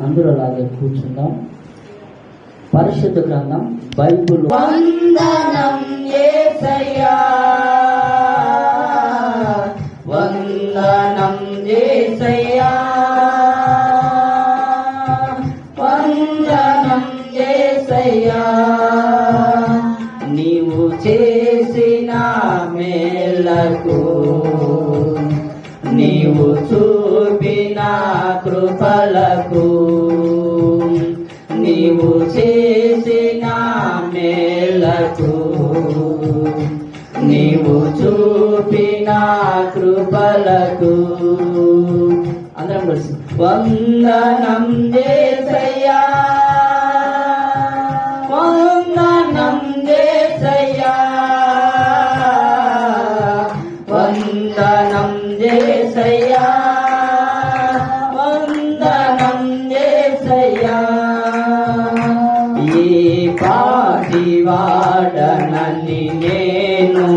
అందరూ అలాగే కూర్చుందాం. పరిశుద్ధ గ్రంథం బైబిల్. వందనం యేసయ్యా, వందనం యేసయ్యా, వందనం యేసయ్యా. నీవు చేసిన మేలకు, నీవు చూపిన కృపలకు, నీవు చేసిన మేలకు, నీవు చూపిన కృపలకు అందరం కలిసి వందనం యేసయ్యా, వందనం యేసయ్యా, వందనం యేసయ్యా, వందనం యేసయ్యా. ఈ పాటివాడనని నేను,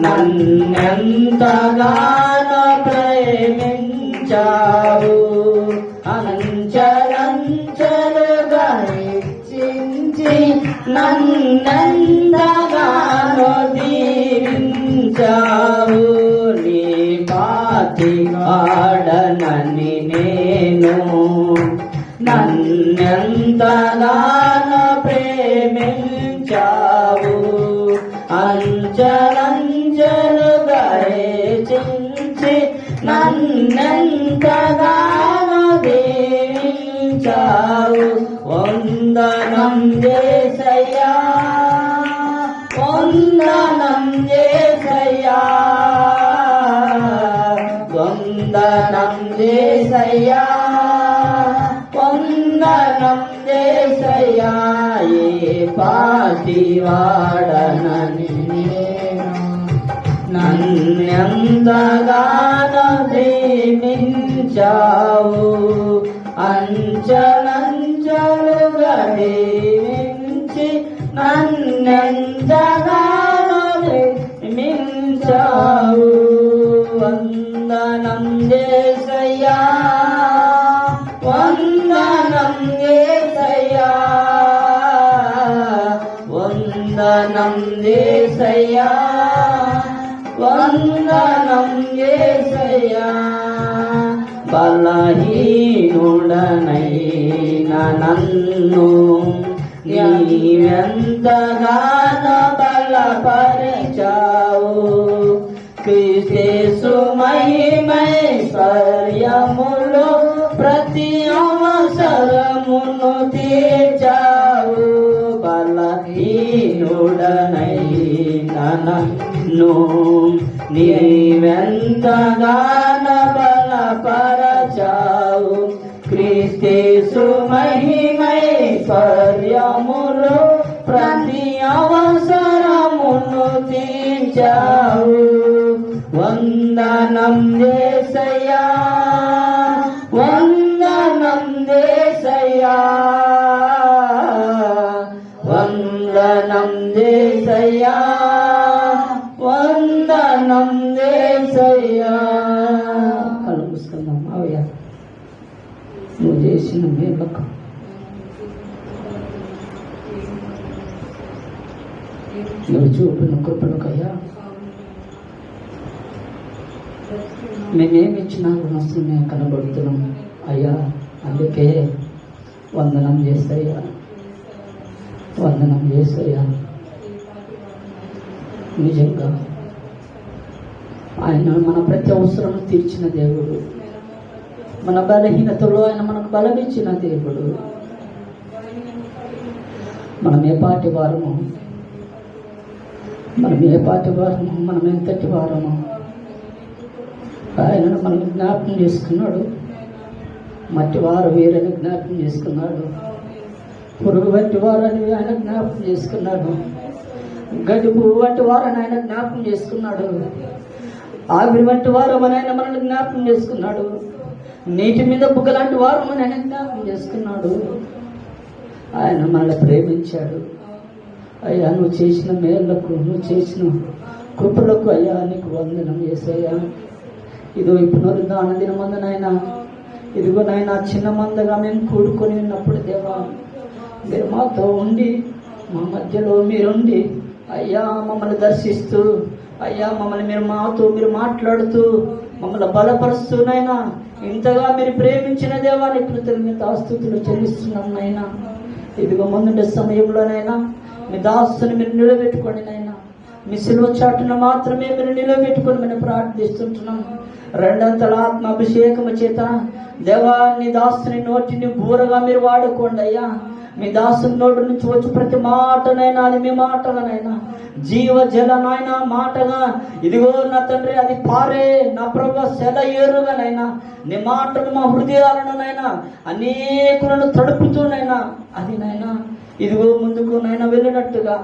నన్నెంతగానో ప్రేమించావు, అంచలంచలుగా హెచ్చించి నన్నెంతగానో దీవించావు. నీ పాటివాడనని నేను, నన్నెంతగానో ప్రేమించావు, అంచలంచలుగా హెచ్చించి నన్నెంతగానో దీవించావు. వందనం యేసయ్యా, వందనం యేసయ్యా, వందనం యేసయ్యా, వందనం యేసయ్యా. ఏ పాటివాడనని నేను, నన్నెంతగానో ప్రేమించావు, అంచలంచలుగా దీవించి నన్నెంతగానో ప్రేమించావు. వందనం యేసయ్యా, వందనం యేసయ్యా, వందనం యేసయ్యా, వందనం యేసయ్యా. బలహీనుడనైన నన్ను నీవెంతగానో బలపరిచావు, క్రీస్తు మహిమైశ్వర్యములో ప్రతి అవసరమును తీర్చావు. బలహీనుడనైన నన్ను నీవెంతగానో బలపరచావు, క్రీస్తు మహిమైశ్వర్యములో ప్రతి అవసరమును తీర్చావు. వందనం యేసయ్యా, వందనం యేసయ్యా, వందనం యేసయ్యా, వందనం యేసయ్యా. కళ్ళు మూసుకుందాం. అవయ్యా, నువ్వు చేసిన మేలకు, నువ్వు చూపిన కృపలకయ్యా మేమేమిచ్చినా రుణస్తులు మేము కనబడుతున్నాం అయ్యా. అందుకే వందనం చేస్తాయ్యా, వందనం చేస్తాయ్యా. నిజంగా ఆయన మన ప్రతి అవసరం తీర్చిన దేవుడు, మన బలహీనతలో ఆయన మనకు బలమిచ్చిన దేవుడు. మనం ఏ పాటి వారము, మనం ఏ పాటి వారము, మనం ఎంతటి వారము ఆయనను మనం జ్ఞాపకం చేసుకున్నాడు. మట్టి వారు వీరని జ్ఞాపకం చేసుకున్నాడు, పురుగు వంటి వారని ఆయన జ్ఞాపకం చేసుకున్నాడు, గడ్డి పువ్వు వంటి వారని ఆయన జ్ఞాపకం చేసుకున్నాడు, ఆవిరి వంటి వారు అని ఆయన మనల్ని జ్ఞాపకం చేసుకున్నాడు, నీటి మీద బుగ్గ లాంటి వారు అని ఆయన జ్ఞాపకం చేసుకున్నాడు. ఆయన మనల్ని ప్రేమించాడు. అయ్యా, నువ్వు చేసిన మేళ్లకు, నువ్వు చేసిన కృపలకు అయ్యా నీకు వందనం యేసయ్యా. ఇదో ఈ పునరుద్ధాన దినమందునైనా ఇదిగో నాయన చిన్న మందగా మేము కూడుకొని ఉన్నప్పుడు దేవా మీరు మాతో ఉండి మా మధ్యలో మీరుండి అయ్యా మమ్మల్ని దర్శిస్తూ అయ్యా మమ్మల్ని మీరు మాట్లాడుతూ మమ్మల్ని బలపరుస్తూనైనా ఇంతగా మీరు ప్రేమించిన దేవాన్ని కృతజ్ఞతాస్తుతులు చెల్లిస్తున్నాం నైనా. ఇదిగో ముందుండే సమయంలోనైనా మీ దాస్తుని మీరు నిలబెట్టుకోండి నైనా. మీ సిలువ చాటున మాత్రమే మీరు నిలబెట్టుకొని మేము ప్రార్థిస్తుంటున్నాం. రెండంతల ఆత్మ అభిషేకము చేత దేవాన్ని దాస్తుని నోటిని బూరగా మీరు వాడుకోండి అయ్యా. మీ దాసుని నోటి నుంచి వచ్చి ప్రతి మాటనైనా అది మీ మాటగానైనా జీవ జల నాయన మాటగా ఇదిగో నా తండ్రి అది పారే నా ప్రభు సెల ఏరుగానైనా నీ మాటలు మా హృదయాలను నైనా అనేకులను తడుపుతూనైనా అది నైనా ఇదిగో ముందుకు నైనా వెళ్ళినట్టుగా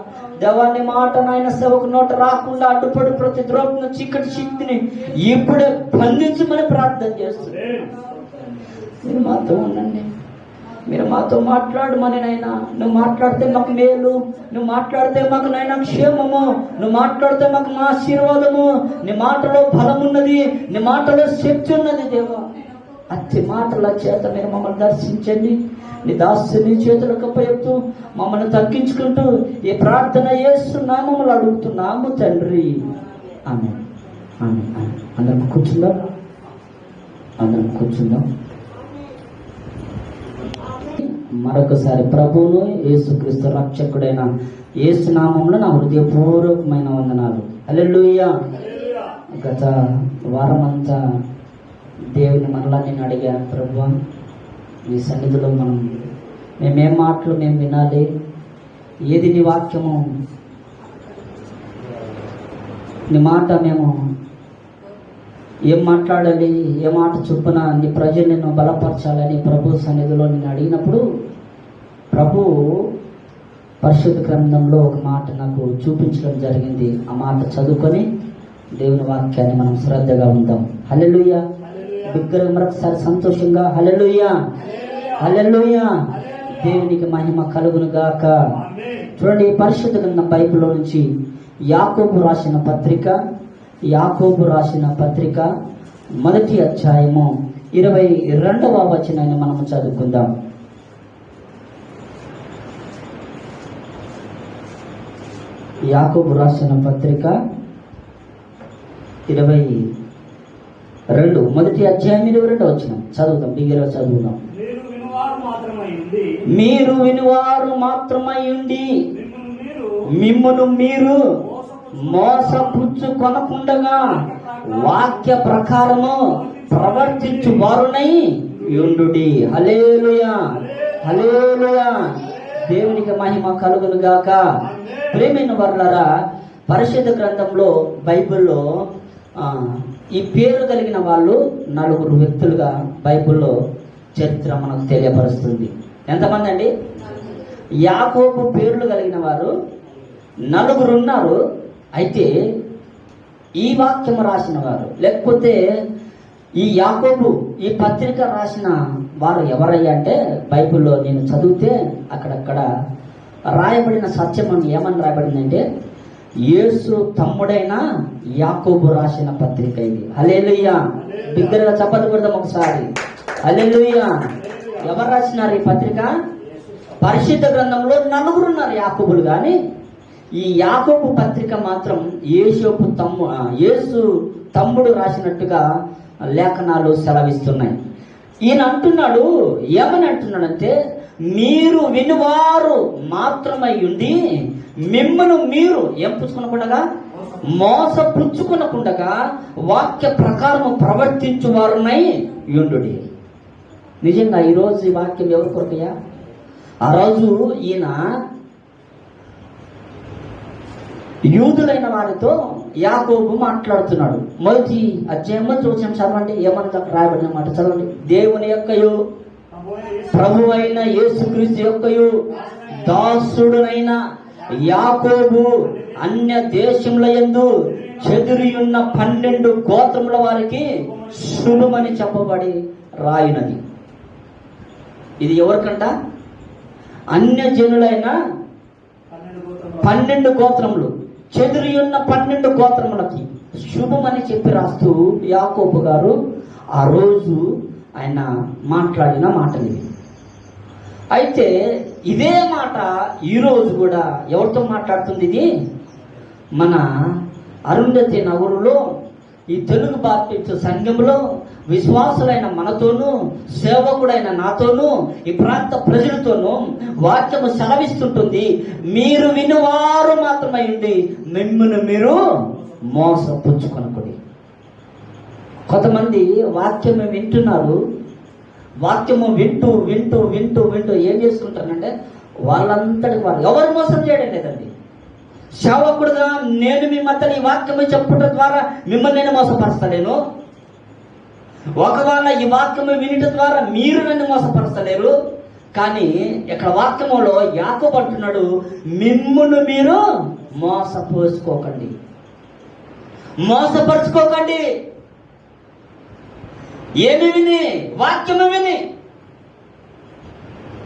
దేవాన్ని మాట నాయన సేవకు నోట రాకుండా అడ్డుపడి ప్రతి ద్రోహం చీకటి శక్తిని ఇప్పుడే బంధించమని ప్రార్థన చేస్తుంది. మీరు మాతో ఉండండి, మీరు మాతో మాట్లాడమని నైనా. నువ్వు మాట్లాడితే మాకు మేలు, నువ్వు మాట్లాడితే మాకు నైనా క్షేమము, నువ్వు మాట్లాడితే మాకు మా ఆశీర్వాదము. నీ మాటలో బలం ఉన్నది, నీ మాటలో శక్తి ఉన్నది దేవా. అతి మాటల చేత మీరు మమ్మల్ని దర్శించండి. నీ దాసుని చేతులకు అప్పచెప్తూ మమ్మల్ని తగ్గించుకుంటూ ఈ ప్రార్థన చేస్తున్నాము అడుగుతున్నాము తండ్రి. ఆమేన్ ఆమేన్ ఆమేన్. అందరం కూర్చుందాం, అందరం కూర్చుందాం. మరొకసారి ప్రభువును యేసుక్రీస్తు రక్షకుడైన యేసు నామములో నా హృదయపూర్వకమైన వందనాలు. హల్లెలూయా. గత వారమంతా దేవుని మనలా నేను అడిగాను, ప్రభువా నీ సన్నిధిలో మేమేం మాటలు మేము వినాలి, ఏది నీ వాక్యము, నీ మాట మేము ఏం మాట్లాడాలి, ఏ మాట చొప్పున నీ ప్రజలు నిన్ను బలపరచాలని ప్రభు సన్నిధిలో నేను అడిగినప్పుడు ప్రభు పరిశుద్ధ గ్రంథంలో ఒక మాట నాకు చూపించడం జరిగింది. ఆ మాట చదువుకొని దేవుని వాక్యాన్ని మనం శ్రద్ధగా ఉందాం. హల్లెలూయా. బిగ్గరగా మరొకసారి సంతోషంగా హల్లెలూయా హల్లెలూయా. దేవునికి మహిమ కలుగును గాక. చూడండి, పరిశుద్ధ గ్రంథం బైబిల్లో నుంచి యాకోబు రాసిన పత్రిక మొదటి అధ్యాయము 22వ వచనాన్ని మనము చదువుకుందాం. యాకోబు రాసిన పత్రిక 22 మొదటి అధ్యాయం 22వ వచనం చదువుదాం. బిగ్గరగా చదువుదాం. మీరు వినువారు మాత్రమై ఉండి మిమ్మును మీరు మోసపుచ్చుకొనకుండగా వాక్య ప్రకారము ప్రవర్తించు వారునై యుండుడి. హల్లెలూయా హల్లెలూయా. దేవునికి మహిమ కలుగును గాక. ప్రేమైన వర్లారా, పరిశుద్ధ గ్రంథంలో బైబిల్లో ఈ పేరు కలిగిన వాళ్ళు 4 వ్యక్తులుగా బైబిల్లో చరిత్ర మనకు తెలియపరుస్తుంది. ఎంతమంది అండి? యాకోబు పేర్లు కలిగిన వారు 4 ఉన్నారు. అయితే ఈ వాక్యం రాసిన వారు, లేకపోతే ఈ యాకోబు ఈ పత్రిక రాసిన వారు ఎవరయ్యా అంటే, బైబిల్లో నేను చదివితే అక్కడక్కడ రాయబడిన సత్యం ఏమని రాయబడిందంటే, యేసు తమ్ముడైన యాకోబు రాసిన పత్రిక ఇది. హల్లెలూయా. బిగ్గరగా చప్పట్లు కొడదాం ఒకసారి. హల్లెలూయా. ఎవరు రాసినారు ఈ పత్రిక? పరిశుద్ధ గ్రంథంలో 4 ఉన్నారు యాకోబులు, కానీ ఈ యాకోబు పత్రిక మాత్రం యేసు తమ్ముడు రాసినట్టుగా లేఖనాలు సెలవిస్తున్నాయి. ఈయన అంటున్నాడు, ఏమని అంటున్నాడంటే, మీరు వినువారు మాత్రమై ఉండి మిమ్మల్ని మీరు ఏం పుచ్చుకునకుండగా, మోసపుచ్చుకునకుండగా వాక్య ప్రకారము ప్రవర్తించువారునై యుండుడి. నిజంగా ఈరోజు ఈ వాక్యం ఎవరి కొరకయ్యా? ఆ రోజు ఈయన యూదులైన వారితో యాకోబు మాట్లాడుతున్నాడు. మొదటి అధ్యాయంలో చూసిన చదవండి, ఏమన్నా రాయబడిన మాట చదవండి. దేవుని యొక్కయు ప్రభు అయిన యేసుక్రీస్తు యొక్కయు దాసుడునైన యాకోబు అన్య దేశముల యందు చెదిరియున్న 12 గోత్రముల వారికి శుభమని చెప్పబడి రాయినది. ఇది ఎవరికంట? అన్య జనులైన 12 గోత్రములు, చెదిరియున్న 12 గోత్రములకి శుభమని చెప్పి రాస్తూ యాకోబు గారు ఆ రోజు ఆయన మాట్లాడిన మాటలు ఇవి. అయితే ఇదే మాట ఈరోజు కూడా ఎవరితో మాట్లాడుతుంది? ఇది మన అరుంధతి నగరులో ఈ తెలుగు బాప్టిస్ట్ సంఘంలో విశ్వాసులైన మనతోనూ సేవకుడైన నాతోనూ ఈ ప్రాంత ప్రజలతోనూ వాక్యము సెలవిస్తుంటుంది. మీరు వినువారు మాత్రమై ఉండి మిమ్మును మీరు మోసపుచ్చుకొనకుడి. కొంతమంది వాక్యము వింటున్నారు, వాక్యము వింటూ వింటూ వింటూ వింటూ ఏం చేసుకుంటారంటే వాళ్ళంతటి వాళ్ళు ఎవరు మోసం చేయడం లేదండి. సేవకుడుగా నేను మీ మధ్య ఈ వాక్యము చెప్పుట ద్వారా మిమ్మల్ని నేను మోసపరచలేను. ఒకవేళ ఈ వాక్యము వినటం ద్వారా మీరు నన్ను మోసపరచలేరు. కానీ ఇక్కడ వాక్యములో యాకోబు అంటున్నాడు, మిమ్మును మీరు మోసపోసుకోకండి, మోసపరుచుకోకండి. ఏమి విని? వాక్యము విని.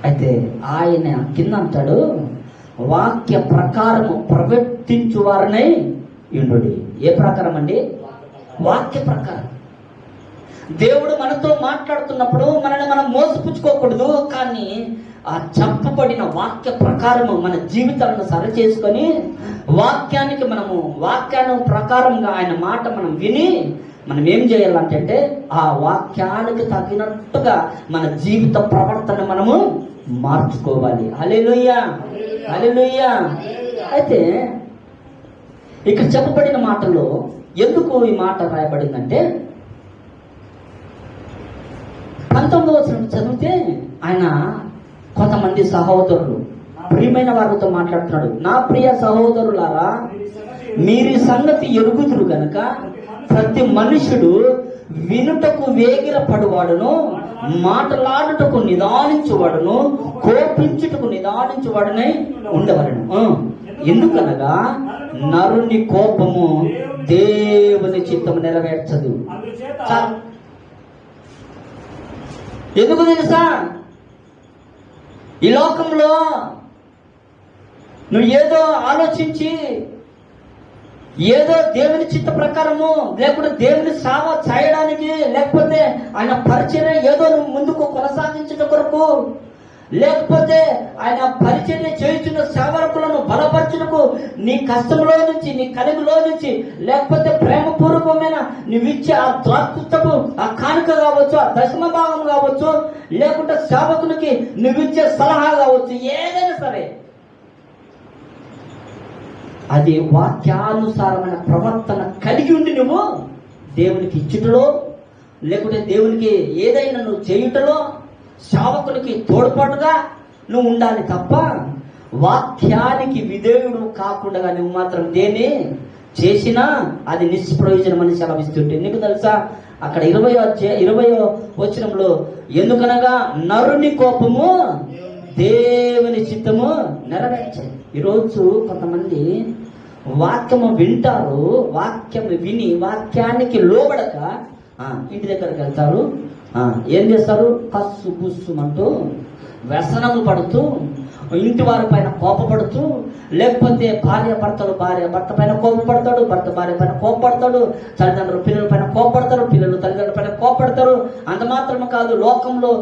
అయితే ఆయన కింద అంటాడు, వాక్య ప్రకారము ప్రవర్తించు వారినై యుండుడి. ఏ ప్రకారం అండి? వాక్య ప్రకారం. దేవుడు మనతో మాట్లాడుతున్నప్పుడు మనల్ని మనం మోసపుచ్చుకోకూడదు. కానీ ఆ చెప్పబడిన వాక్య ప్రకారము మన జీవితాలను సరి చేసుకొని వాక్యానికి వాక్యాన్ని ప్రకారంగా ఆయన మాట మనం విని మనం ఏం చేయాలంటే ఆ వాక్యానికి తగినట్టుగా మన జీవిత ప్రవర్తన మనము మార్చుకోవాలి. హల్లెలూయా, హల్లెలూయా. అయితే ఇక్కడ చెప్పబడిన మాటలో ఎందుకు ఈ మాట రాయబడిందంటే 19వ వచనం చదివితే ఆయన కొంతమంది సహోదరులు ప్రియమైన వారితో మాట్లాడుతున్నాడు. నా ప్రియ సహోదరులారా, మీరు ఈ సంగతి ఎరుగుదురు గనక ప్రతి మనుషుడు వినుటకు వేగిరపడువాడును, మాటలాడుటకు నిదానించువాడును, కోపించుటకు నిదానించువాడునై ఉండవలను. ఎందుకనగా నరుని కోపము దేవుని చిత్తము నెరవేర్చదు. ఎందుకు తెలుసా? ఈ లోకంలో నువ్వు ఏదో ఆలోచించి ఏదో దేవుని చిత్త ప్రకారము, లేకపోతే దేవుని సేవ చేయడానికి, లేకపోతే ఆయన పరిచర్య ఏదో నువ్వు ముందుకు కొనసాగించడం కొరకు, లేకపోతే ఆయన పరిచర్య చేయుచున్న సేవకులను బలపరచుటకు నీ కష్టంలో నుంచి, నీ కలిగిలో నుంచి, లేకపోతే ప్రేమపూర్వకమైన నువ్విచ్చే ఆ ద్రాక్షపు ఆ కానుక కావచ్చు, ఆ దశమ భాగం కావచ్చు, లేకుంటే సేవకునికి నువ్విచ్చే సలహా కావచ్చు, ఏదైనా సరే అది వాక్యానుసారమైన ప్రవర్తన కలిగి ఉండి నువ్వు దేవునికి ఇచ్చుటలో, లేకుంటే దేవునికి ఏదైనా నువ్వు చేయుటలో, సేవకునికి తోడ్పాటుగా నువ్వు ఉండాలి తప్ప వాక్యానికి విధేయుడు కాకుండా నువ్వు మాత్రం దేన్ని చేసినా అది నిష్ప్రయోజనం అని సెలవిస్తుంటే. నీకు తెలుసా అక్కడ 20వ వచనంలో, ఎందుకనగా నరుని కోపము దేవుని చిత్తము నెరవేర్చదు. ఈరోజు కొంతమంది వాక్యము వింటారు, వాక్యము విని వాక్యానికి లోబడక ఇంటి దగ్గరికి వెళ్తారు. ఏం చేస్తారు? కస్సు గుస్సుమంటూ వ్యసనము పడుతూ, ఇంటి వారి పైన కోపపడుతూ, లేకపోతే భార్య భర్త పైన కోపపడతాడు, భర్త భార్య పైన కోపపడతాడు, తల్లిదండ్రులు పిల్లల పైన కోపపడతారు, పిల్లలు తల్లిదండ్రుల పైన కోపపడతారు. అంత మాత్రమే కాదు, లోకంలో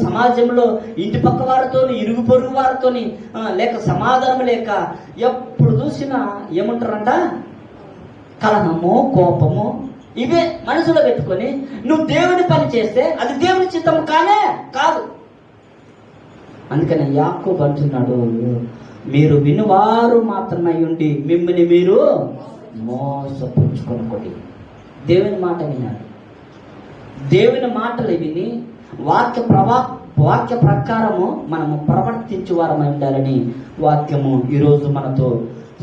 సమాజంలో ఇంటి పక్క వారితోని, ఇరుగు పొరుగు వారితోని లేక సమాధానం లేక ఎప్పుడు చూసినా ఏమంటారంట? కలహము, కోపము. ఇవే మనసులో పెట్టుకొని నువ్వు దేవుని పని చేస్తే అది దేవుని చిత్తం కాదు. అందుకని యాకోబు అంటున్నాడు, మీరు వినువారు మాత్రమై ఉండి మిమ్మల్ని మీరు మోసపుచ్చుకొనకండి. దేవుని మాట వినాలి. దేవుని మాటలు విని వాక్య ప్రకారము మనము ప్రవర్తించు వారమై ఉండాలని వాక్యము ఈరోజు మనతో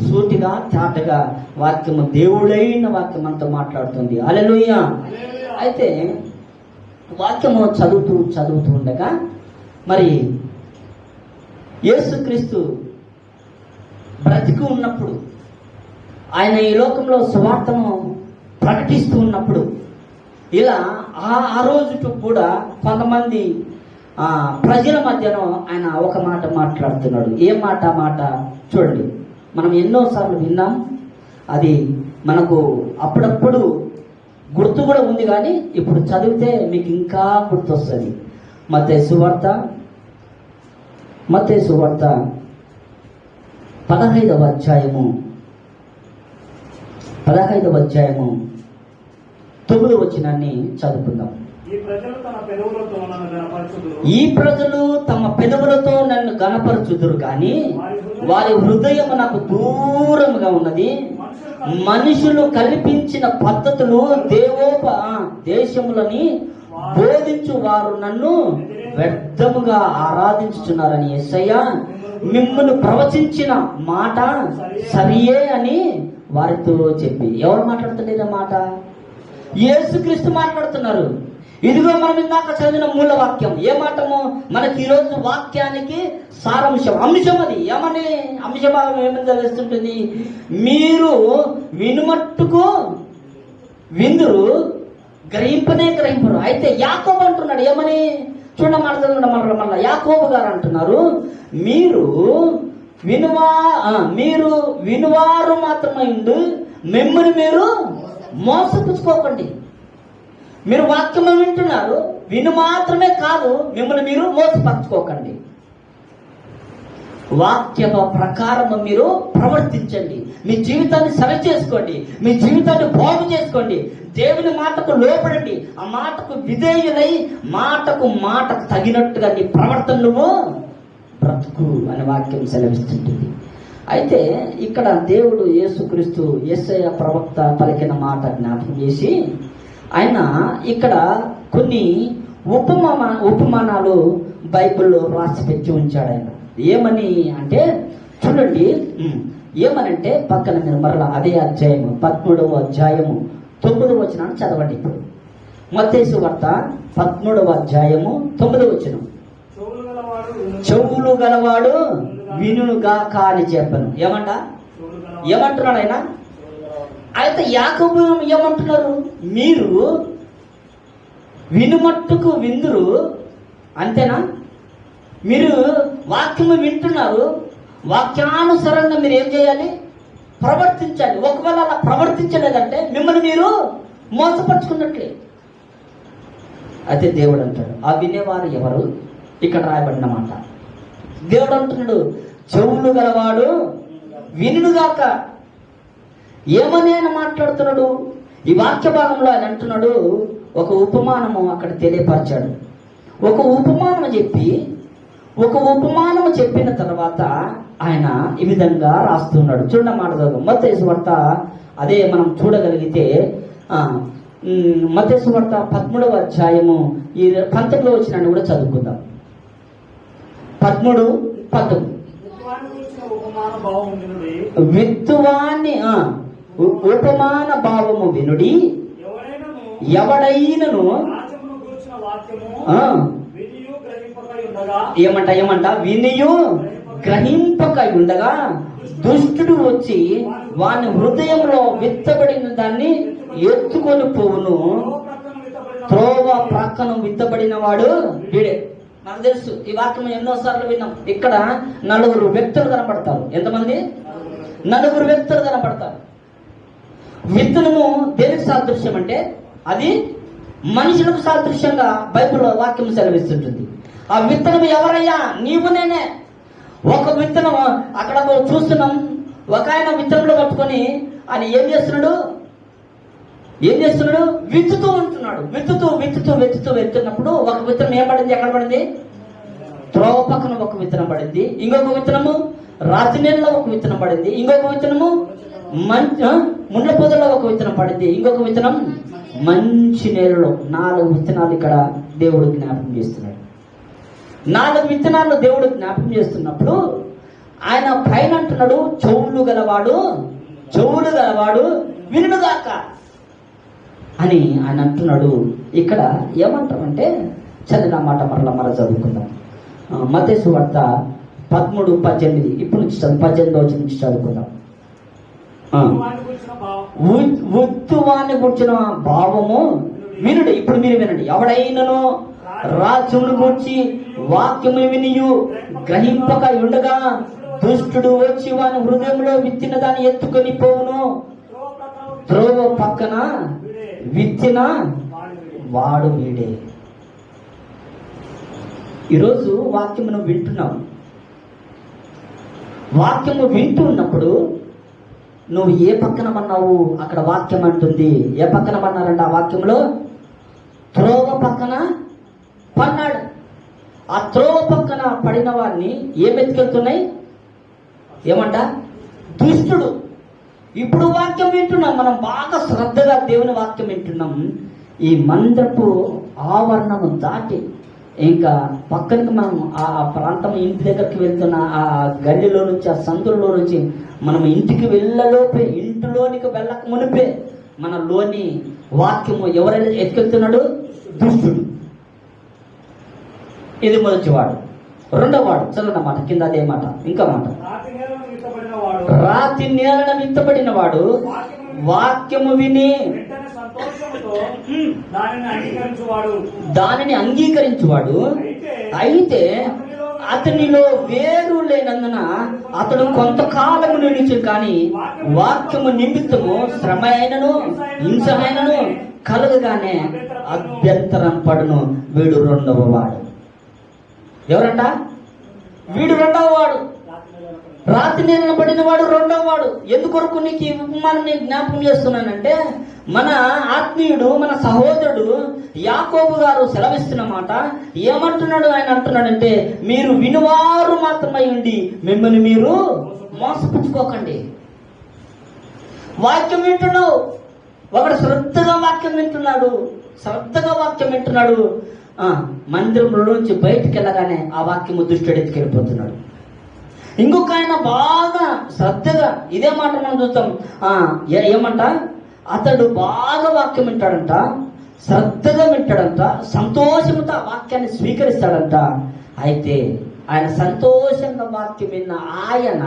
సూటిగా చాటగా వాక్యము, దేవుడైన వాక్యం మనతో మాట్లాడుతుంది. హల్లెలూయా. అయితే వాక్యము చదువుతూ ఉండగా మరి యేసుక్రీస్తు బ్రతికి ఉన్నప్పుడు, ఆయన ఈ లోకంలో సువార్తను ప్రకటిస్తూ ఉన్నప్పుడు, ఇలా ఆ రోజుకు కూడా కొంతమంది ప్రజల మధ్యలో ఆయన ఒక మాట మాట్లాడుతున్నాడు. ఏ మాట చూడండి. మనం ఎన్నోసార్లు విన్నాం. అది మనకు అప్పుడప్పుడు గుర్తు కూడా ఉంది, కానీ ఇప్పుడు చదివితే మీకు ఇంకా గుర్తొస్తుంది. మత్తయి సువార్త 15వ అధ్యాయము 9వ వచనాన్ని చదువుకుందాం. ఈ ప్రజలు తమ పెదవులతో నన్ను గణపరచుదురు కానీ వారి హృదయం నాకు దూరముగా ఉన్నది. మనుషులు కల్పించిన పద్ధతులు దేశములని బోధించు వారు నన్ను వ్యర్థముగా ఆరాధించుచున్నారని యేసయ్య మిమ్మును ప్రవచించిన మాట సరియే అని వారితో చెప్పి. ఎవరు మాట్లాడుతున్నారు మాట? యేసుక్రీస్తు మాట్లాడుతున్నారు. ఇదిగో మనం ఇందాక చదివిన మూల వాక్యం ఏ మాటము మనకి ఈరోజు వాక్యానికి సారాంశం, అంశం. అది ఏమని అంశభాగం ఏమని తెలుస్తుంటుంది? మీరు వినుమట్టుకు విందురు, గ్రహింపరు. అయితే యాకోబు అంటున్నాడు ఏమని? చూడమాడుతుండ మళ్ళా యాకోబు గారు అంటున్నారు, మీరు వినువారు మాత్రమే మిమ్మల్ని మీరు మోసపుచ్చుకోకండి. మీరు వాక్యం వింటున్నారు, విను మాత్రమే కాదు, మిమ్మల్ని మీరు మోసపరచుకోకండి. వాక్య ప్రకారం మీరు ప్రవర్తించండి. మీ జీవితాన్ని సరి చేసుకోండి, మీ జీవితాన్ని బాగు చేసుకోండి. దేవుని మాటకు లోపడండి, ఆ మాటకు విధేయులై మాటకు తగినట్టుగా నీ ప్రవర్తన నువ్వు బ్రతుకు అనే వాక్యం సెలవిస్తుంటుంది. అయితే ఇక్కడ దేవుడు యేసుక్రీస్తు యేసయ్య ప్రవక్త పలికిన మాట జ్ఞాపకం చేసి ఆయన ఇక్కడ కొన్ని ఉపమానాలు బైబిల్లో రాసి పెట్టి ఉంచాడు. ఆయన ఏమని అంటే చూడండి, ఏమనంటే పక్కన మీరు మరలా అదే అధ్యాయము 13వ అధ్యాయము 9వ వచనాన్ని చదవండి. ఇప్పుడు మత్తయి సువార్త 13వ అధ్యాయము 9వ వచనం. చెవులు గలవాడు వినుగాక అని చెప్పను. ఏమంటున్నాడు ఆయన? అయితే యాకోబు ఏమంటున్నారు? మీరు వినుమట్టుకు విందురు, అంతేనా? మీరు వాక్యము వింటున్నారు, వాక్యానుసారంగా మీరు ఏం చేయాలి? ప్రవర్తించాలి. ఒకవేళ అలా ప్రవర్తించలేదంటే మిమ్మల్ని మీరు మోసపరుచుకున్నట్లే. అయితే దేవుడు అంటాడు, ఆ వినేవారు ఎవరు? ఇక్కడ రాయబడిన మాట దేవుడు అంటున్నాడు, చెవులు గలవాడు వినుగాక. ఏమని ఆయన మాట్లాడుతున్నాడు? ఈ వాక్య భాగంలో ఆయన అంటున్నాడు, ఒక ఉపమానము అక్కడ తెలియపరిచాడు. ఒక ఉపమానము చెప్పిన తర్వాత ఆయన ఈ విధంగా రాస్తున్నాడు. చూడండి మాట చదువు. మత్తయి సువార్త అదే మనం చూడగలిగితే మత్తయి సువార్త 13వ అధ్యాయము ఈ 19వ వచనాన్ని కూడా చదువుకుందాం. 13:19. విత్తువాని ఉపమాన భావము వినుడి, ఎవడైనను ఏమంట వినియు గ్రహింపక ఉండగా దుష్టుడు వచ్చి వాని హృదయంలో విత్తబడిన దాన్ని ఎత్తుకొని పోవును. త్రోవ ప్రక్కన విత్తబడిన వాడు వీడే. నాకు తెలుసు, ఈ వాక్యం ఎన్నోసార్లు విన్నాం. ఇక్కడ 4 వ్యక్తులు కనపడతారు. ఎంతమంది? 4 వ్యక్తులు కనపడతారు. విత్తనము దేనికి సాదృశ్యం అంటే అది మనుషులకు సాదృశ్యంగా బైబిల్లో వాక్యం సెలవిస్తుంటుంది. ఆ విత్తనం ఎవరయ్యా? నీవు నేనే. ఒక విత్తనం అక్కడ చూస్తున్నాం, ఒక ఆయన విత్తనంలో పట్టుకొని ఆయన ఏం చేస్తున్నాడు? విత్తుతూ ఉంటున్నాడు. వెతుతున్నప్పుడు ఒక విత్తనం ఏం పడింది? ఎక్కడ పడింది? త్రోవ పక్కన ఒక విత్తనం పడింది. ఇంకొక విత్తనము రాతి నేలలో ఒక విత్తనం పడింది. ఇంకొక విత్తనము ముండ్ల పొదలో ఒక విత్తనం పడింది. ఇంకొక విత్తనం మంచి నేలలో. 4 విత్తనాలు ఇక్కడ దేవుడు జ్ఞాపకం చేస్తున్నాడు. 4 విత్తనాలు దేవుడు జ్ఞాపకం చేస్తున్నప్పుడు ఆయన పైన అంటున్నాడు, చెవులు గలవాడు వినుగాక అని ఆయన అంటున్నాడు. ఇక్కడ ఏమంటామంటే చదివిన మాట మరలా చదువుకుందాం. మత్తయి సువార్త 13:18. ఇప్పుడు నుంచి 18వ వచనం నుంచి చదువుకుందాం. ఉత్తువాన్ని గుర్చిన భావము వినుడు. ఇప్పుడు మీరు వినండి. ఎవడైనను రాజ్యమును గూర్చి వాక్యము వినియు గ్రహింపక ఉండగా దుష్టుడు వచ్చి వాని హృదయంలో విత్తిన దాన్ని ఎత్తుకొని పోవును. త్రోవ పక్కన విత్తిన వాడు వీడే. ఈరోజు వాక్యమును వింటున్నావు. వాక్యము వింటూ ఉన్నప్పుడు నువ్వు ఏ పక్కన పన్నావు అక్కడ వాక్యం అంటుంది. ఏ పక్కన పన్నారంట ఆ వాక్యంలో? త్రోవ పక్కన పన్నాడు. ఆ త్రోవ పక్కన పడిన వాడిని ఏమెత్తుకెళ్తున్నాయి? ఏమంట? దుష్టుడు. ఇప్పుడు వాక్యం వింటున్నాం, మనం బాగా శ్రద్ధగా దేవుని వాక్యం వింటున్నాం. ఈ మందపు ఆవరణము దాటి ఇంకా పక్కనకి మనం ఆ ప్రాంతం ఇంటి దగ్గరికి వెళ్తున్న ఆ గల్లీలో నుంచి, ఆ సందులో నుంచి మనం ఇంటికి వెళ్ళలోపే, ఇంటిలోనికి వెళ్ళక మునిపే మనలోని వాక్యము ఎవరైనా ఎత్తుకెళ్తున్నాడు? దుష్టుడు. ఇది మొదటివాడు. రెండో వాడు చదవన్న మాట కింద అదే మాట, ఇంకా మాట. రాతి నేలన విత్తబడిన వాడు వాక్యము విని దానిని అంగీకరించువాడు, అయితే అతనిలో వేరు లేనందున అతడు కొంతకాలము నిలిచి కానీ వాక్యము నిమిత్తము శ్రమ అయినను హింస అయినను కలుగగానే అభ్యంతరం పడును. వీడు రెండవ వాడు. ఎవరంట? వీడు రెండవ వాడు. రాతి నేలన పడిన వాడు రెండవ వాడు. ఎందుకొరకు నీకు ఈ ఉపమానాన్ని జ్ఞాపకం చేస్తున్నానంటే, మన ఆత్మీయుడు, మన సహోదరుడు యాకోబు గారు సెలవిస్తున్న మాట ఏమంటున్నాడు? ఆయన అంటున్నాడంటే, మీరు వినువారు మాత్రమై ఉండి మిమ్మల్ని మీరు మోసపుచ్చుకోకండి. వాక్యం వింటున్నావు, ఒకడు శ్రద్ధగా వాక్యం వింటున్నాడు, శ్రద్ధగా వాక్యం వింటున్నాడు. మందిరంలో నుంచి బయటికి వెళ్ళగానే ఆ వాక్యము దుష్టుడు ఎత్తుకెళ్ళిపోతున్నాడు. ఇంకొక ఆయన బాగా శ్రద్ధగా ఇదే మాట మనం చూస్తాం. ఏమంట? అతడు బాగా వాక్యం వింటాడంట, శ్రద్ధగా వింటాడంట, సంతోషంతో ఆ వాక్యాన్ని స్వీకరిస్తాడంట. అయితే ఆయన సంతోషంగా వాక్యం విన్న ఆయన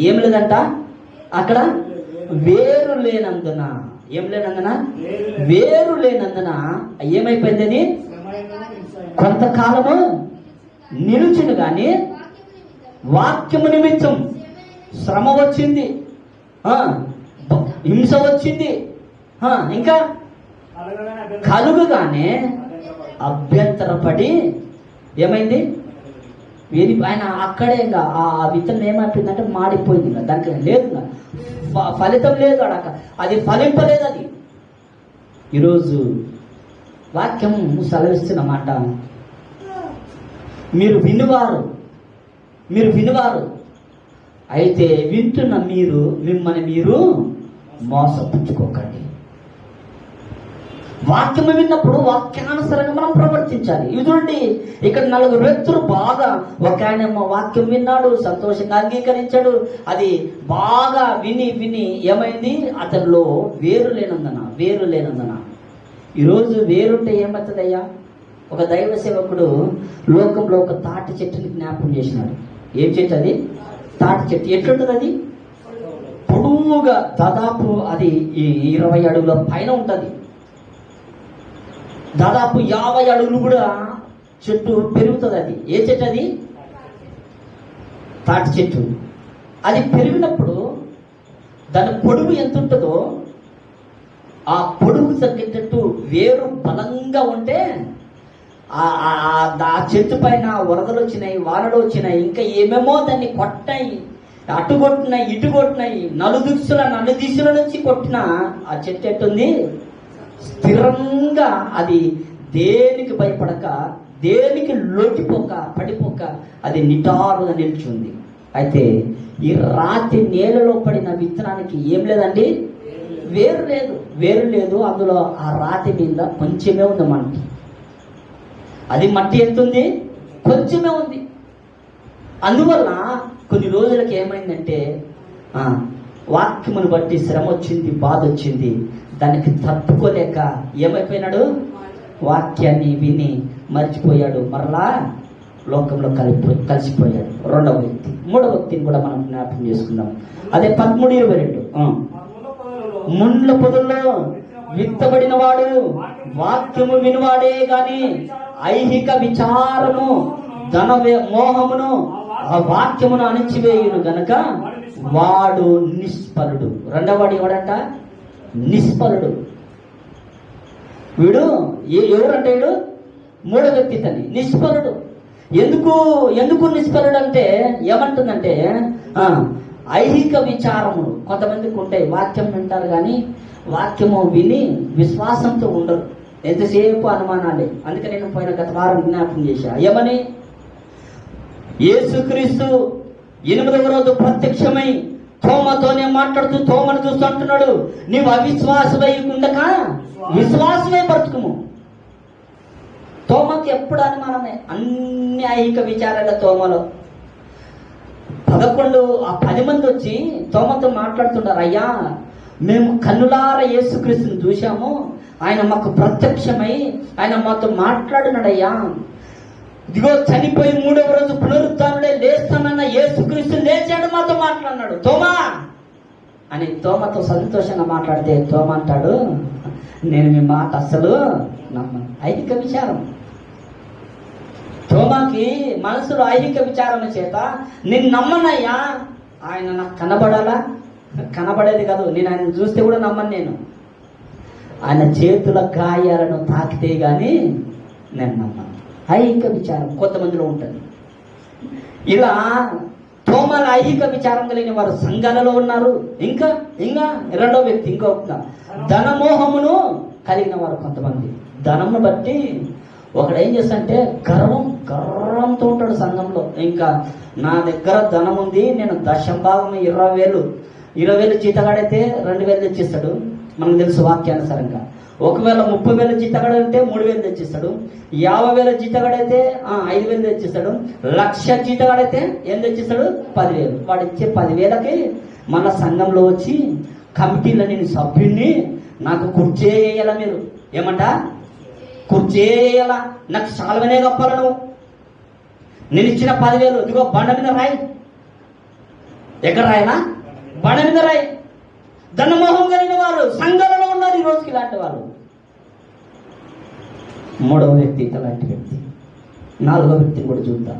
ఏం లేదంట అక్కడ? వేరు లేనందున. ఏం లేనందున? వేరు లేనందున ఏమైపోయింది? అది కొంతకాలము నిలుచును గాని వాక్యము నిమిత్తం శ్రమ వచ్చింది, హింస వచ్చింది, ఇంకా కలుగుగానే అభ్యంతరపడి ఏమైంది? ఆయన అక్కడే ఇంకా ఆ విత్తనం ఏమైపోయిందంటే మాడిపోయింది. ఇంకా దానికి లేదు, ఫలితం లేదు, అది ఫలింపలేదు. అది ఈరోజు వాక్యం సెలవిస్తున్న మాట, మీరు వినువారు, అయితే వింటున్న మీరు మిమ్మల్ని మీరు మోసపుచ్చుకోకండి. వాక్యము విన్నప్పుడు వాక్యానుసారంగా మనం ప్రవర్తించాలి. ఇదండి ఇక్కడ 4 వ్యక్తులు బాగా, ఒక ఆయన వాక్యం విన్నాడు, సంతోషంగా అంగీకరించాడు. అది బాగా విని ఏమైంది? అతనిలో వేరు లేనందున. ఈరోజు వేరుంటే ఏమవుతుందయ్యా? ఒక దైవ సేవకుడు లోకంలో ఒక తాటి చెట్టుని జ్ఞాపకం చేసినాడు. ఏం చెట్టు అది? తాటి చెట్టు. ఎట్లుంటుంది అది? పొడవుగా, దాదాపు అది 20 అడుగుల పైన ఉంటుంది. దాదాపు 50 అడుగులు కూడా చెట్టు పెరుగుతుంది. అది ఏ చెట్టు? అది తాటి చెట్టు. అది పెరిగినప్పుడు దాని పొడుగు ఎంత ఉంటుందో ఆ పొడుగు తగ్గేటట్టు వేరు బలంగా ఉంటే ఆ చెట్టు పైన వరదలు వచ్చినాయి, వానలు వచ్చినాయి, ఇంకా ఏమేమో దాన్ని కొట్టాయి, అటు కొట్టినాయి, ఇటు కొట్టినాయి, నలు దిశల నుంచి కొట్టిన ఆ చెట్టు ఎట్టుంది? స్థిరంగా అది దేనికి భయపడక, దేనికి లోటిపోక, పడిపోక అది నిటారుగా నిల్చుంది. అయితే ఈ రాతి నేలలో పడిన విత్తనానికి ఏం లేదండి? వేరు లేదు. అందులో ఆ రాతి మీద కొంచెమే ఉంది మనకి. అది మట్టి ఎంతుంది? కొంచెమే ఉంది. అందువల్ల కొన్ని రోజులకి ఏమైందంటే వాక్యమును బట్టి శ్రమ వచ్చింది, బాధ వచ్చింది. దానికి తట్టుకోలేక ఏమైపోయినాడు? వాక్యాన్ని విని మర్చిపోయాడు, మరలా లోకంలో కలిసిపోయాడు. రెండవ వ్యక్తి. మూడవ వ్యక్తిని కూడా మనం జ్ఞాపకం చేసుకుందాం. అదే 13:22. ముండ్ల పొదల్లో విత్తబడిన వాడు వాక్యము వినువాడే గాని ఐహిక విచారము, ధన మోహమును ఆ వాక్యమును అణిచివేయును గనక వాడు నిష్ఫలుడు. రెండవవాడు ఎవడంట? నిష్ఫలుడు. వీడు ఎవరంటే వీడు మూడో వ్యక్తి తని నిష్ఫలుడు. ఎందుకు నిష్ఫలుడు అంటే ఏమంటుందంటే ఐహిక విచారములు కొంతమందికి ఉంటాయి. వాక్యం వింటారు కానీ వాక్యము విని విశ్వాసంతో ఉండరు, ఎంతసేపు అనుమానాలే. అందుకే నేను పోయిన గత వారం జ్ఞాపకం చేశా, ఏమని యేసుక్రీస్తు 8వ రోజు ప్రత్యక్షమై తోమతోనే మాట్లాడుతూ తోమను చూస్తూ అంటున్నాడు, నీవు అవిశ్వాసమై ఉండక విశ్వాసమే బ్రతుకుము. తోమకి ఎప్పుడు అనుమానమే, అన్ని ఐహిక విచారాల తోమలో. 10 మంది వచ్చి తోమతో మాట్లాడుతున్నారు, అయ్యా మేము కన్నులార యేసుక్రీస్తుని చూశాము, ఆయన మాకు ప్రత్యక్షమై ఆయన మాతో మాట్లాడినాడయ్యా. ఇదిగో చనిపోయి 3వ రోజు పునరుద్ధానుడే లేస్తానన్న యేసుక్రీస్తు లేచాడు, మాతో మాట్లాడినాడు తోమా అని తోమతో సంతోషంగా మాట్లాడితే తోమ అంటాడు, నేను మీ మాట అస్సలు నమ్మను. ఐహిక విచారం. తోమాకి మనసులో ఐహిక విచారం చేత నేను నమ్మనయ్యా, ఆయన నాకు కనబడాలా, కనబడేది కాదు, నేను ఆయన చూస్తే కూడా నమ్మను. నేను ఆయన చేతుల గాయాలను తాకితే గాని నేను నమ్మను. ఐహిక విచారం కొంతమందిలో ఉంటుంది. ఇలా తోమల ఐహిక విచారం కలిగిన వారు సంఘాలలో ఉన్నారు. ఇంకా రెండో వ్యక్తి ఇంకొక ధనమోహమును కలిగిన వారు కొంతమంది. ధనమును బట్టి ఒకడు ఏం చేస్తాడంటే గర్వంతో ఉంటాడు సంఘంలో. ఇంకా నా దగ్గర ధనం ఉంది, నేను దశంభాగం 20,000 జీతగాడైతే 2,000 తెచ్చిస్తాడు. మనకు తెలుసు వాక్యానుసారంగా. ఒకవేళ 30,000 జీతగాడైతే 3,000 తెచ్చిస్తాడు. 50,000 జీతగాడైతే 5,000 తెచ్చిస్తాడు. 1,00,000 జీతగాడైతే ఏం తెచ్చిస్తాడు? 10,000. వాడు ఇచ్చే 10,000కి మన సంఘంలో వచ్చి కమిటీలో నేను సభ్యుడిని, నాకు కుర్చేయాల, మీరు ఏమంట కుర్చేయాల, నాకు సాల్వనే కప్పాల, నువ్వు నేను ఇచ్చిన 10,000 ఇదిగో బండ మీద రాయి. ఎక్కడ రాయనా? బండ మీద రాయి. ధనమోహం కలిగిన వారు సంఘాలలో ఉన్నారు ఈ రోజుకి. ఇలాంటి వాళ్ళు. మూడవ వ్యక్తి ఇలాంటి వ్యక్తి. 4వ వ్యక్తిని కూడా చూద్దాం.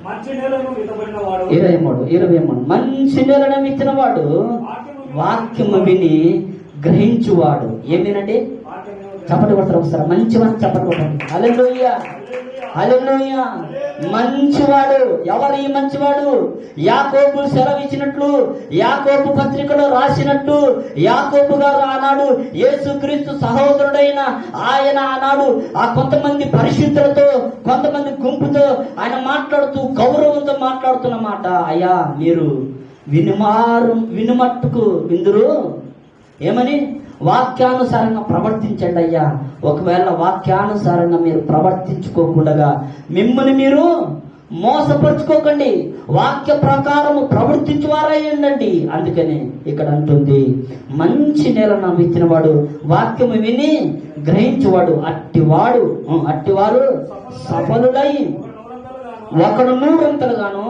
23 మంచి నేలను విత్తిన వాడు వాక్యము విని గ్రహించువాడు. ఏమేనండి? చప్పటి కొడతారు ఒకసారి, మంచి చప్పటి కొట్టండి. హల్లెలూయా, హల్లెలూయా. మంచివాడు. ఎవరు ఈ మంచివాడు? యాకోబు సెలవిచ్చినట్లు, యాకోబు పత్రికలో రాసినట్టు, యాకోబు గారు ఆనాడు యేసుక్రీస్తు సహోదరుడైన ఆయన ఆనాడు ఆ కొంతమంది పరిశుద్ధులతో, కొంతమంది గుంపుతో ఆయన మాట్లాడుతూ గౌరవంతో మాట్లాడుతున్న మాట, అయ్యా మీరు వినుమట్టుకు విందురు. ఏమని? వాక్యానుసారంగా ప్రవర్తించండి అయ్యా. ఒకవేళ వాక్యానుసారంగా మీరు ప్రవర్తించుకోకుండా మిమ్మల్ని మీరు మోసపరుచుకోకండి, వాక్య ప్రకారము ప్రవర్తించువారై ఉండండి. అందుకని ఇక్కడ అంటుంది, మంచి నేలను విత్తినవాడు వాక్యము విని గ్రహించువాడు, అట్టివారు సఫలులై ఒకడు 100 గాను,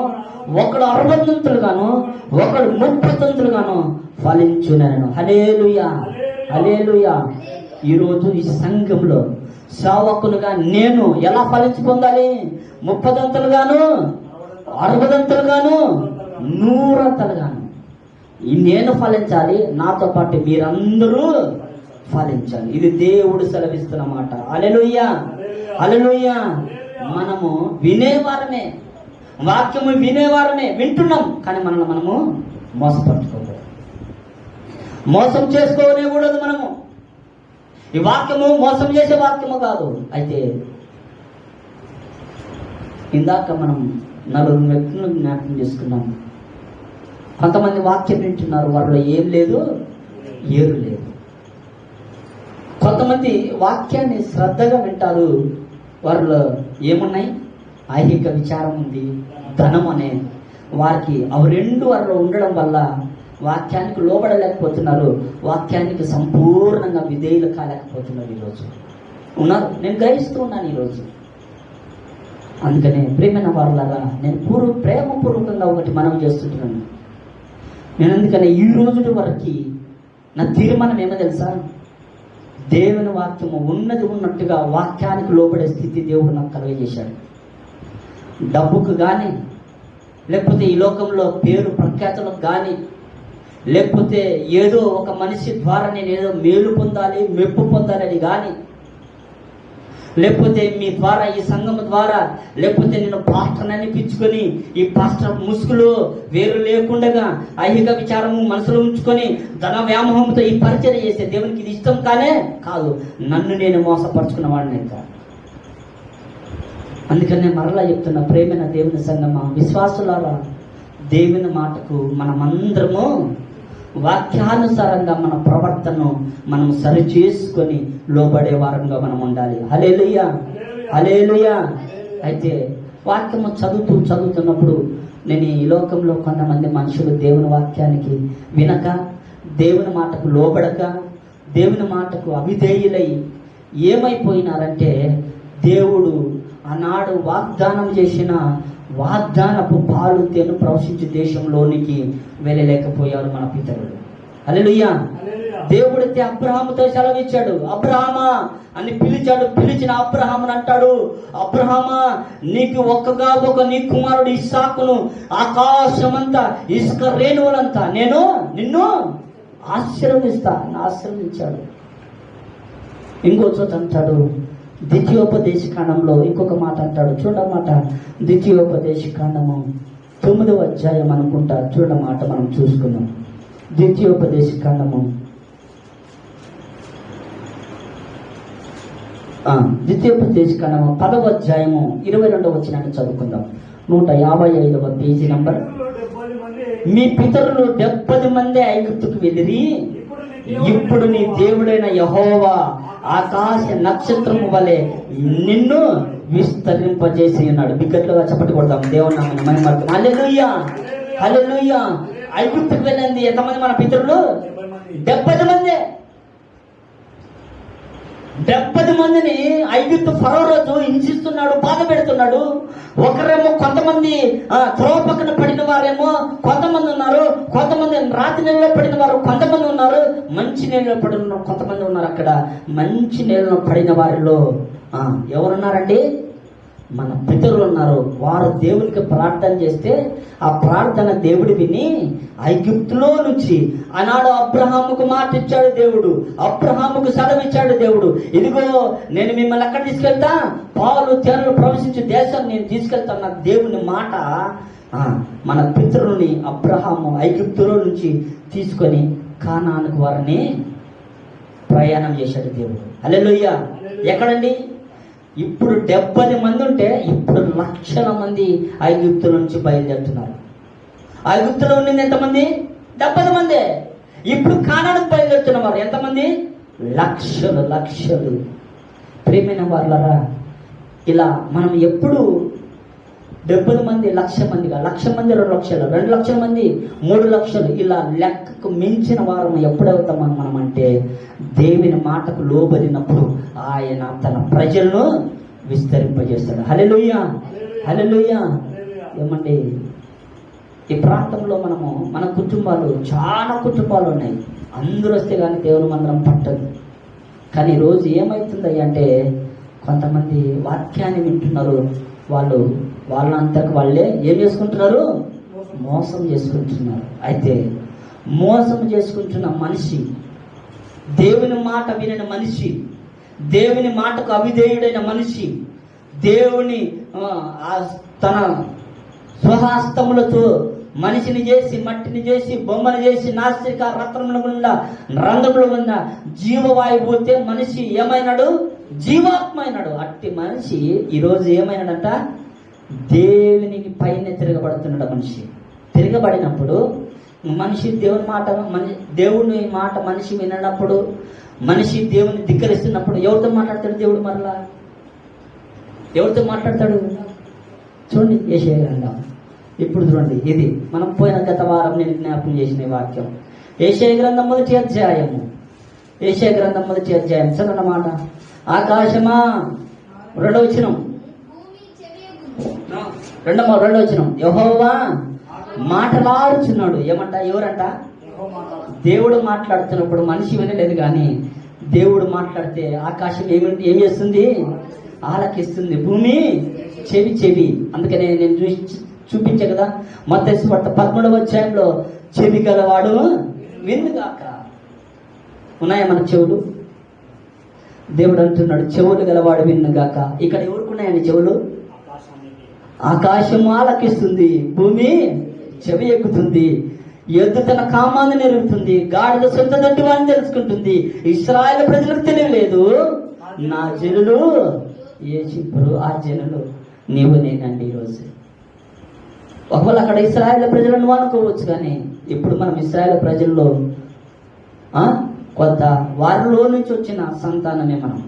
ఒకడు 60 గాను, ఒకడు 30 గాను ఫలించునను. హల్లెలూయా, హల్లెలూయా. ఈరోజు ఈ సంఘంలో సేవకులుగా నేను ఎలా ఫలించి పొందాలి? 30 గాను, 60 గాను, 100 గాను నేను ఫలించాలి. నాతో పాటు మీరందరూ ఫలించాలి. ఇది దేవుడు సెలవిస్తున్న మాట. హల్లెలూయా, హల్లెలూయా. మనము వినేవారమే, వాక్యము వినేవారమే, వింటున్నాం, కానీ మనము మోసపరచుకోకూడదు, మోసం చేసుకోనేకూడదు. మనము ఈ వాక్యము మోసం చేసే వాక్యము కాదు. అయితే ఇందాక మనం 4 వ్యక్తులను జ్ఞాపకం చేసుకున్నాం. కొంతమంది వాక్యం వింటున్నారు, వారిలో ఏం లేదు, ఏరు లేదు. కొంతమంది వాక్యాన్ని శ్రద్ధగా వింటారు, వారిలో ఏమున్నాయి? ఐహిక విచారం ఉంది, ధనం అనే వారికి అవి 2 వారిలో ఉండడం వల్ల వాక్యానికి లోబడలేకపోతున్నారు, వాక్యానికి సంపూర్ణంగా విధేయులు కాలేకపోతున్నారు. ఈరోజు ఉన్నారు, నేను గ్రహిస్తూ ఉన్నాను ఈరోజు. అందుకనే ప్రేమైన వారులారా, నేను ప్రేమపూర్వకంగా ఒకటి మనం చేస్తుంటున్నాను. నేను అందుకనే ఈ రోజు వరకు నా తీర్మానం ఏమో తెలుసా? దేవుని వాక్యము ఉన్నది ఉన్నట్టుగా వాక్యానికి లోబడే స్థితి దేవుడు నాకు కలుగజేశాడు. డబ్బుకు కానీ, లేకపోతే ఈ లోకంలో పేరు ప్రఖ్యాతులకు కానీ, లేకపోతే ఏదో ఒక మనిషి ద్వారా నేను ఏదో మేలు పొందాలి, మెప్పు పొందాలని కానీ లేకపోతే మీ ద్వారా, ఈ సంఘం ద్వారా, లేకపోతే నేను పాస్టర్ని అనిపించుకొని ఈ పాస్టర్ ముసుగులో వేరు లేకుండా ఐహిక విచారము మనసులో ఉంచుకొని ధన వ్యామోహంతో ఈ పరిచయం చేసే దేవునికి ఇది ఇష్టం కానే కాదు. నన్ను నేను మోసపరుచుకున్న వాడిని ఇంకా. అందుకనే మరలా చెప్తున్నా, ప్రేమైన దేవుని సంగమా, విశ్వాసులారా, దేవుని మాటకు మనమందరము వాక్యానుసారంగా మన ప్రవర్తనను మనం సరి చేసుకొని లోబడే వారంగా మనం ఉండాలి. హల్లెలూయా, హల్లెలూయా. అయితే వాక్యము చదువుతున్నప్పుడు నేను ఈ లోకంలో కొంతమంది మనుషులు దేవుని వాక్యానికి వినక, దేవుని మాటకు లోబడక, దేవుని మాటకు అవిధేయులై ఏమైపోయినారంటే, దేవుడు ఆనాడు వాగ్దానం చేసిన వాగ్దానపు పాలు తేను ప్రవశించే దేశంలోనికి వెళ్ళలేకపోయారు మన పితరులు. హల్లెలూయా. దేవుడైతే అబ్రహాముతో సెలవిచ్చాడు. అబ్రహామా అని పిలిచాడు. పిలిచిన అబ్రహాముని అంటాడు, అబ్రహామా, నీకు ఒక్కగా ఒక నీ కుమారుడు ఇస్సాకును ఆకాశమంతా ఇసుక రేణువులంతా నేను నిన్ను ఆశీర్వదించాడు. ఇంకో చోట అంటాడు, ద్వితీయోపదేశకాండంలో ఇంకొక మాట అంటాడు. చూడమాట, ద్వితీయోపదేశకాండము 9వ అధ్యాయం అనుకుంటా. చూడమాట మనం చూసుకున్నాం. ద్వితీయోపదేశకాండము 10వ అధ్యాయము 22వ వచనాన్ని చదువుకుందాం. 155వ పేజీ నంబర్. మీ పితరులు 70 మంది ఐగుప్తుకు వెళ్ళిరి, ఇప్పుడు నీ దేవుడైన యెహోవా ఆకాశ నక్షత్రము వలె నిన్ను విస్తరింపజేసి ఉన్నాడు. బిగ్గట్లుగా చప్పటి కొడదాం దేవుని నామమున మహిమ. హల్లెలూయా, హల్లెలూయా. ఐగుప్తుకు వెళ్ళింది ఎంతమంది మన పితరులు? 70 మంది. 70 మందిని ఐగుప్తు ఫరో రాజు హింసిస్తున్నాడు, బాధ పెడుతున్నాడు. ఒకరేమో కొంతమంది త్రోవ పక్కన పడిన వారేమో కొంతమంది ఉన్నారు, కొంతమంది రాతి నీళ్ళలో పడిన వారు కొంతమంది ఉన్నారు, మంచి నీళ్ళలో పడిన కొంతమంది ఉన్నారు. అక్కడ మంచి నీళ్ళలో పడిన వారిలో ఎవరున్నారండి? మన పితరులు ఉన్నారు. వారు దేవునికి ప్రార్థన చేస్తే ఆ ప్రార్థన దేవుడు విని ఐగుప్తులో నుంచి ఆనాడు అబ్రహాముకు మాట ఇచ్చాడు దేవుడు, అబ్రహాముకు సెలవిచ్చాడు దేవుడు, ఇదిగో నేను మిమ్మల్ని ఎక్కడ తీసుకెళ్తా, పాలు తేనెలు ప్రవేశించే దేశం నేను తీసుకెళ్తాను. నాకు దేవుని మాట మన పితరుల్ని అబ్రహాము ఐగుప్తులో నుంచి తీసుకొని కానానుకు వారిని ప్రయాణం చేశాడు దేవుడు. హల్లెలూయా. ఎక్కడండి? ఇప్పుడు 70 మంది ఉంటే ఇప్పుడు లక్షల మంది ఐగుప్తుల నుంచి బయలుదేరుతున్నారు. ఐగుప్తులో ఉండింది ఎంతమంది? 70 మంది. ఇప్పుడు కానానుకు బయలుదేరుతున్నవారు ఎంతమంది? లక్షలు లక్షలు. ప్రియమైన వారులారా, ఇలా మనం ఎప్పుడు 70 మంది 1,00,000 మందిగా, 1,00,000 మంది 2 లక్షలు, 2 లక్షల మంది 3 లక్షలు, ఇలా లెక్కకు మించిన వారం ఎప్పుడవుతామని మనం అంటే దేవుని మాటకు లోబడినప్పుడు ఆయన తన ప్రజలను విస్తరింపజేస్తాడు. హల్లెలూయా, హల్లెలూయా. ఏమండి, ఈ ప్రాంతంలో మన కుటుంబాలు, చాలా కుటుంబాలు ఉన్నాయి. అందరూ వస్తే కానీ దేవుని మందిరం పట్టదు. కానీ ఈరోజు ఏమవుతుంది అంటే, కొంతమంది వాక్యాన్ని వింటున్నారు, వాళ్ళంతకు వాళ్ళే ఏం చేసుకుంటున్నారు? మోసం చేసుకుంటున్నారు. అయితే మోసం చేసుకుంటున్న మనిషి, దేవుని మాట వినని మనిషి, దేవుని మాటకు అవిధేయుడైన మనిషి, దేవుని తన స్వహస్తములతో మనిషిని చేసి, మట్టిని చేసి, బొమ్మను చేసి, నాస్తిక రత్నముల గుండా రంధ్రముల గుండా జీవవాయువు పోతే మనిషి ఏమైనాడు? జీవాత్మ అయినాడు. అట్టి మనిషి ఈరోజు ఏమైనాడంట? దేవునికి పైన తిరగబడుతున్నాడు. మనిషి తిరగబడినప్పుడు మనిషి దేవుని మాట మనిషి వినప్పుడు, మనిషి దేవుని ధిక్కరిస్తున్నప్పుడు ఎవరితో మాట్లాడతాడు దేవుడు? మరలా ఎవరితో మాట్లాడతాడు? చూడండి యెషయా గ్రంథం. ఇప్పుడు చూడండి, ఇది మనం పోయిన గత వారం నేను జ్ఞాపకం చేసిన వాక్యం. యెషయా గ్రంథం 1వ అధ్యాయము. యెషయా గ్రంథం 1వ అధ్యాయం చదవనమాట. ఆకాశమా, 2వ వచనం, 2వ వచనం, యెహోవా మాట్లాడుచున్నాడు. ఏమంట? ఎవరంట? దేవుడు మాట్లాడుతున్నప్పుడు మనిషి వినలేదు, కానీ దేవుడు మాట్లాడితే ఆకాశం ఏం చేస్తుంది? ఆలకిస్తుంది. భూమి చెవి. అందుకనే నేను చూపించే కదా, మత్తయి సువార్త 13వ అధ్యాయంలో చెవి గలవాడు వినుగాక. ఉన్నాయా మన చెవులు? దేవుడు అంటున్నాడు చెవులు గలవాడు విన్నుగాక. ఇక్కడ ఎవరుకున్నాయండి చెవులు? ఆకాశం ఆలకిస్తుంది, భూమి చెవి ఎక్కుతుంది, ఎద్దు తన కామాన్ని నెరుగుతుంది, గాడిద సొంత దట్టు అని తెలుసుకుంటుంది. ఇశ్రాయేలు ప్రజలకు తెలియలేదు, నా జనులు ఏ చెప్పరు. ఆ జనులు నీవు నేనండి. ఈరోజు ఒకవేళ అక్కడ ఇశ్రాయేలు ప్రజలను అనుకోవచ్చు, కానీ ఇప్పుడు మనం ఇశ్రాయేలు ప్రజల్లో కొంత వారిలో నుంచి వచ్చిన సంతానమే మనం.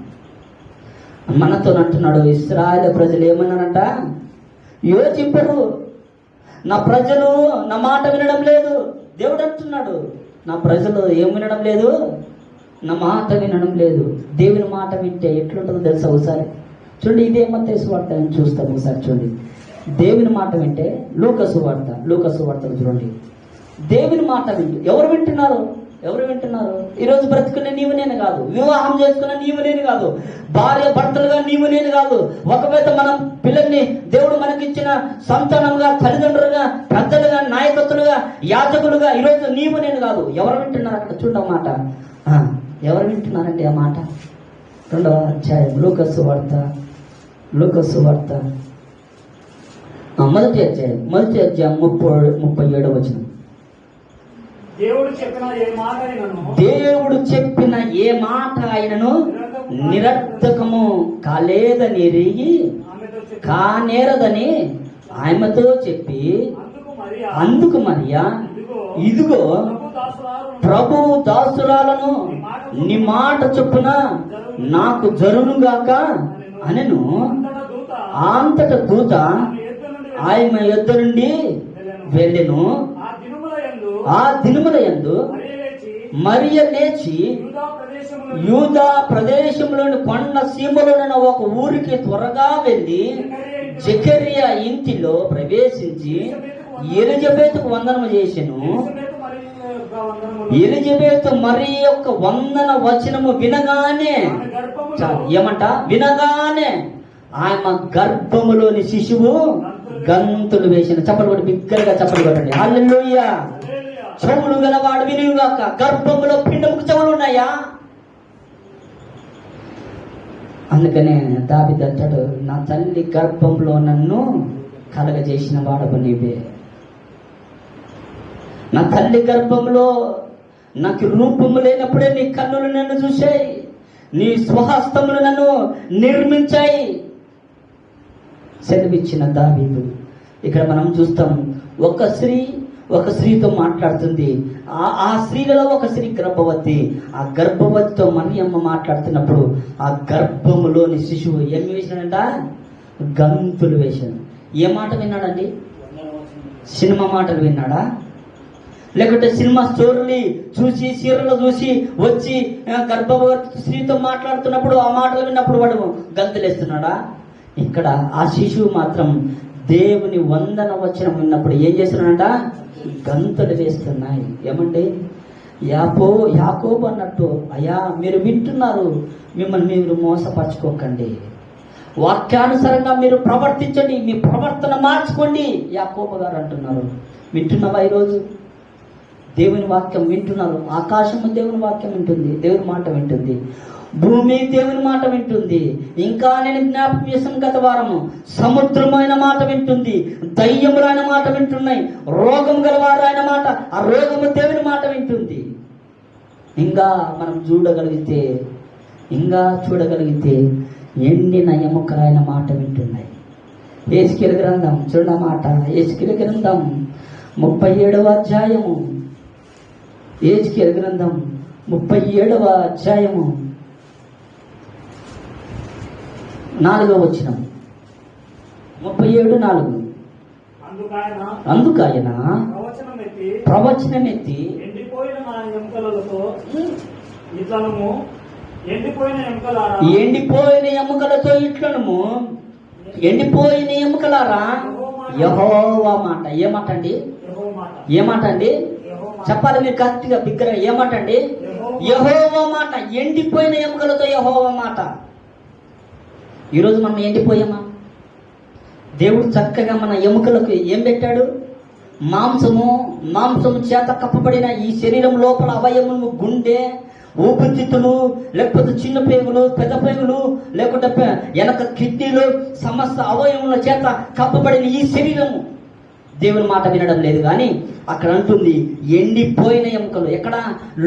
మనతో అంటున్నాడు, ఇశ్రాయేలు ప్రజలు ఏమన్నారంట? యోచింపరు, నా ప్రజలు నా మాట వినడం లేదు. దేవుడు అంటున్నాడు, నా ప్రజలు ఏం వినడం లేదు? నా మాట వినడం లేదు. దేవుని మాట వింటే ఎట్లుంటుందో తెలుసా? ఒకసారి చూడండి, ఇదే మత్తయి సువార్త చూస్తాం. ఒకసారి చూడండి, దేవుని మాట వింటే లూకా సువార్తలు చూడండి. దేవుని మాట వింటూ ఎవరు వింటున్నారు? ఈరోజు బ్రతుకునే నీవు నేను కాదు, వివాహం చేసుకున్న నీవు నేను కాదు, భార్య భర్తలుగా నీవు నేను కాదు. ఒకవేళ మనం పిల్లల్ని దేవుడు మనకిచ్చిన సంతానంగా, తల్లిదండ్రులుగా, పెద్దలుగా, నాయకత్తులుగా, యాజకులుగా ఈరోజు నీవు నేను కాదు. ఎవరు వింటున్నారు? అక్కడ చూడమాట ఎవరు వింటున్నారండి ఆ మాట? 2వ అధ్యాయం లూకా సువార్త మొదటి అధ్యాయం 37వ వచనం. దేవుడు చెప్పిన ఏ మాట అయినను నిరర్థకము కానేరదని ఆమెతో చెప్పి, అందుకు మరియా, ఇదిగో ప్రభు దాసురాలను, నీ మాట చొప్పున నాకు జరుగునుగాక అనెను. అంతట దూత ఆమె యొద్ద నుండి వెళ్ళెను. ఆ దినముల యందు మరియ లేచి యూదా ప్రదేశంలోని కొండ సీమలోని ఒక ఊరికి త్వరగా వెళ్ళి జకరియా ఇంటిలో ప్రవేశించి ఎలిజబెతుకు వందనము చేసెను. ఎలిజబెతు మరి యొక్క వందన వచనము వినగానే ఆమె గర్భములోని శిశువు గంతులు వేసిన. చప్పలు కొట్టి బిగ్గరగా చప్పలు కొట్టండి. హల్లెలూయా. చెవులు గలవాడు వినుగాక. గర్భములో పిండముకు చెవులు ఉన్నాయా? అందుకనే దావీదు అంటాడు, నా తల్లి గర్భంలో నన్ను కలగజేసిన వాడవు నీవే. నా తల్లి గర్భంలో నాకు రూపము లేనప్పుడే నీ కన్నులు నన్ను చూశాయి, నీ స్వహస్తములు నన్ను నిర్మించాయి సెలవిచ్చిన దావీదు. ఇక్కడ మనం చూస్తాం, ఒక స్త్రీతో మాట్లాడుతుంది. ఆ స్త్రీలలో ఒక స్త్రీ గర్భవతి. ఆ గర్భవతితో మరియమ్మ మాట్లాడుతున్నప్పుడు ఆ గర్భములోని శిశువు ఏం వేసాడంట? గంతులు వేశాడు. ఏ మాట విన్నాడండి? సినిమా మాటలు విన్నాడా? లేకుంటే సినిమా స్టోరీలు చూసి, సీరియల్ చూసి వచ్చి గర్భవతి స్త్రీతో మాట్లాడుతున్నప్పుడు ఆ మాటలు విన్నప్పుడు వాడు గంతులేస్తున్నాడా? ఇక్కడ ఆ శిశువు మాత్రం దేవుని వందన వచనం విన్నప్పుడు ఏం చేస్తున్నాడంట? గంతులు వేస్తున్నాయి. ఏమండి? యాకోబు అన్నట్టు, అయ్యా మీరు వింటున్నారు, మిమ్మల్ని మీరు మోసపరచుకోకండి, వాక్యానుసారంగా మీరు ప్రవర్తించండి, మీ ప్రవర్తన మార్చుకోండి యాకోబు గారు అంటున్నారు. వింటున్నావా? ఈరోజు దేవుని వాక్యం వింటున్నారు. ఆకాశము దేవుని వాక్యం వింటుంది, దేవుని మాట వింటుంది, భూమి దేవుని మాట వింటుంది. ఇంకా నేను జ్ఞాపకం చేసిన గత వారము, సముద్రము ఆయన మాట వింటుంది, దయ్యములు ఆయన మాట వింటున్నాయి, రోగం గలవారు ఆయన మాట, ఆ రోగము దేవుని మాట వింటుంది. ఇంకా మనం చూడగలిగితే ఎండిన ఎముకలు ఆయన మాట వింటున్నాయి. యేసుకేలు గ్రంథం చూడమాట, యేసుకేలు గ్రంథం 37వ అధ్యాయము, యేసుకేలు గ్రంథం 37వ అధ్యాయము 4వ వచనం. 37:4. అందుకాయన ప్రవచనమెత్తి ఎండిపోయిన ఎముకలతో ఇట్లనము, ఎండిపోయిన ఎముకలారా యెహోవా మాట. ఏ మాట అండి? చెప్పాలి మీరు గట్టిగా బిగ్గరగా. ఏ మాట అండి? యెహోవా మాట. ఎండిపోయిన ఎముకలతో యెహోవా మాట. ఈరోజు మనం ఎండిపోయామా? దేవుడు చక్కగా మన ఎముకలకు ఏం పెట్టాడు? మాంసము చేత కప్పబడిన ఈ శరీరం లోపల అవయవము, గుండె, ఊపిరితిత్తులు, లేకపోతే చిన్న పేగులు, పెద్ద పేగులు, లేకుంటే వెనక కిడ్నీలు, సమస్త అవయవముల చేత కప్పబడిన ఈ శరీరము దేవుని మాట వినడం లేదు. కానీ అక్కడ అంటుంది ఎండిపోయిన ఎముకలు. ఎక్కడ?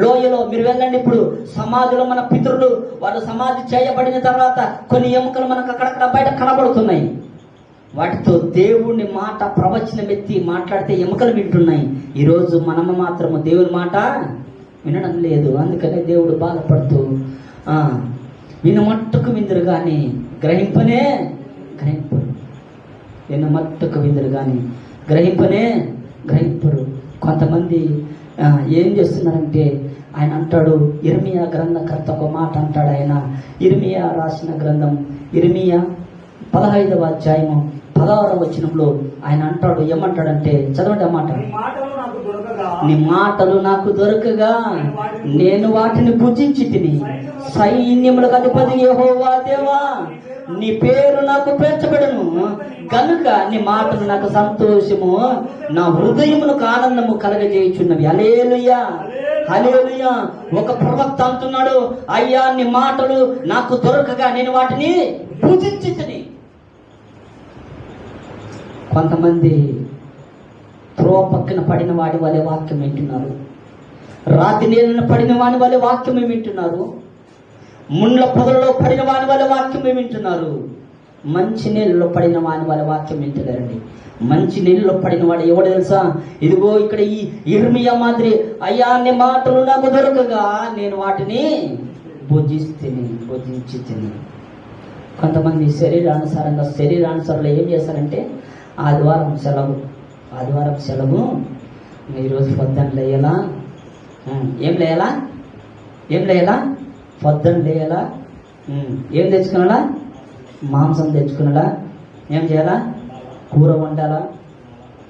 లోయలో. మీరు వెళ్ళండి, ఇప్పుడు సమాధిలో మన పితరులు వాళ్ళు సమాధి చేయబడిన తర్వాత కొన్ని ఎముకలు మనకు అక్కడక్కడ బయట కనబడుతున్నాయి. వాటితో దేవుని మాట ప్రవచనం ఎత్తి మాట్లాడితే ఎముకలు వింటున్నాయి. ఈరోజు మనము మాత్రము దేవుని మాట వినడం లేదు. అందుకనే దేవుడు బాధపడుతూ వినమట్టుకు విందురు కానీ గ్రహింపరు. వినమట్టుకు విందురు కానీ గ్రహింపరు. కొంతమంది ఏం చేస్తున్నారంటే, ఆయన అంటాడు, ఇర్మియా గ్రంథకర్త ఒక మాట అంటాడు. ఆయన ఇర్మియా రాసిన గ్రంథం, ఇర్మియా 15వ అధ్యాయము 16వ వచనంలో ఆయన అంటాడు, ఏమంటాడంటే, చదవండి ఆ మాట. నీ మాటలు నాకు దొరకగా నేను వాటిని భుజించి తిని, సైన్యములకు అధిపతి యెహోవా దేవా, నీ పేరు నాకు పేర్చబడును కనుక నీ మాటలు నాకు సంతోషము, నా హృదయమునకు ఆనందము కలగజేయుచున్నవి. హల్లెలూయా, హల్లెలూయా. ఒక ప్రవక్త అంటున్నాడు, అయ్యా నీ మాటలు నాకు దొరకగా నేను వాటిని భుజించి తిని. కొంతమంది త్రోవ పక్కన పడిన వాడి వాళ్ళే వాక్యం వింటున్నారు. రాతి నీళ్ళను పడిన వాడి వాళ్ళే వాక్యం వింటున్నారు. ముండ్ల పొదలలో పడిన వాని వాళ్ళ వాక్యం వింటున్నారు. మంచి నీళ్ళలో పడిన వాని వాళ్ళ వాక్యం వింటలేరండి. మంచి నీళ్ళలో పడిన వాడు ఎవడు తెలుసా? ఇదిగో ఇక్కడ ఈ ఇర్మియా మాదిరి, అయ్యా నీ మాటలు నాకు దొరకగా నేను వాటిని భుజించి తిని. కొంతమంది శరీరానుసారంలో ఏం చేస్తారంటే, ఆదివారం సెలవు ఈరోజు పొద్దున్న లేయాలా, ఏం లేయాలా పొద్దున్న లేయాలా, ఏం తెచ్చుకున్నాడా, మాంసం తెచ్చుకున్నాడా, ఏం చేయాలా, కూర వండాలా.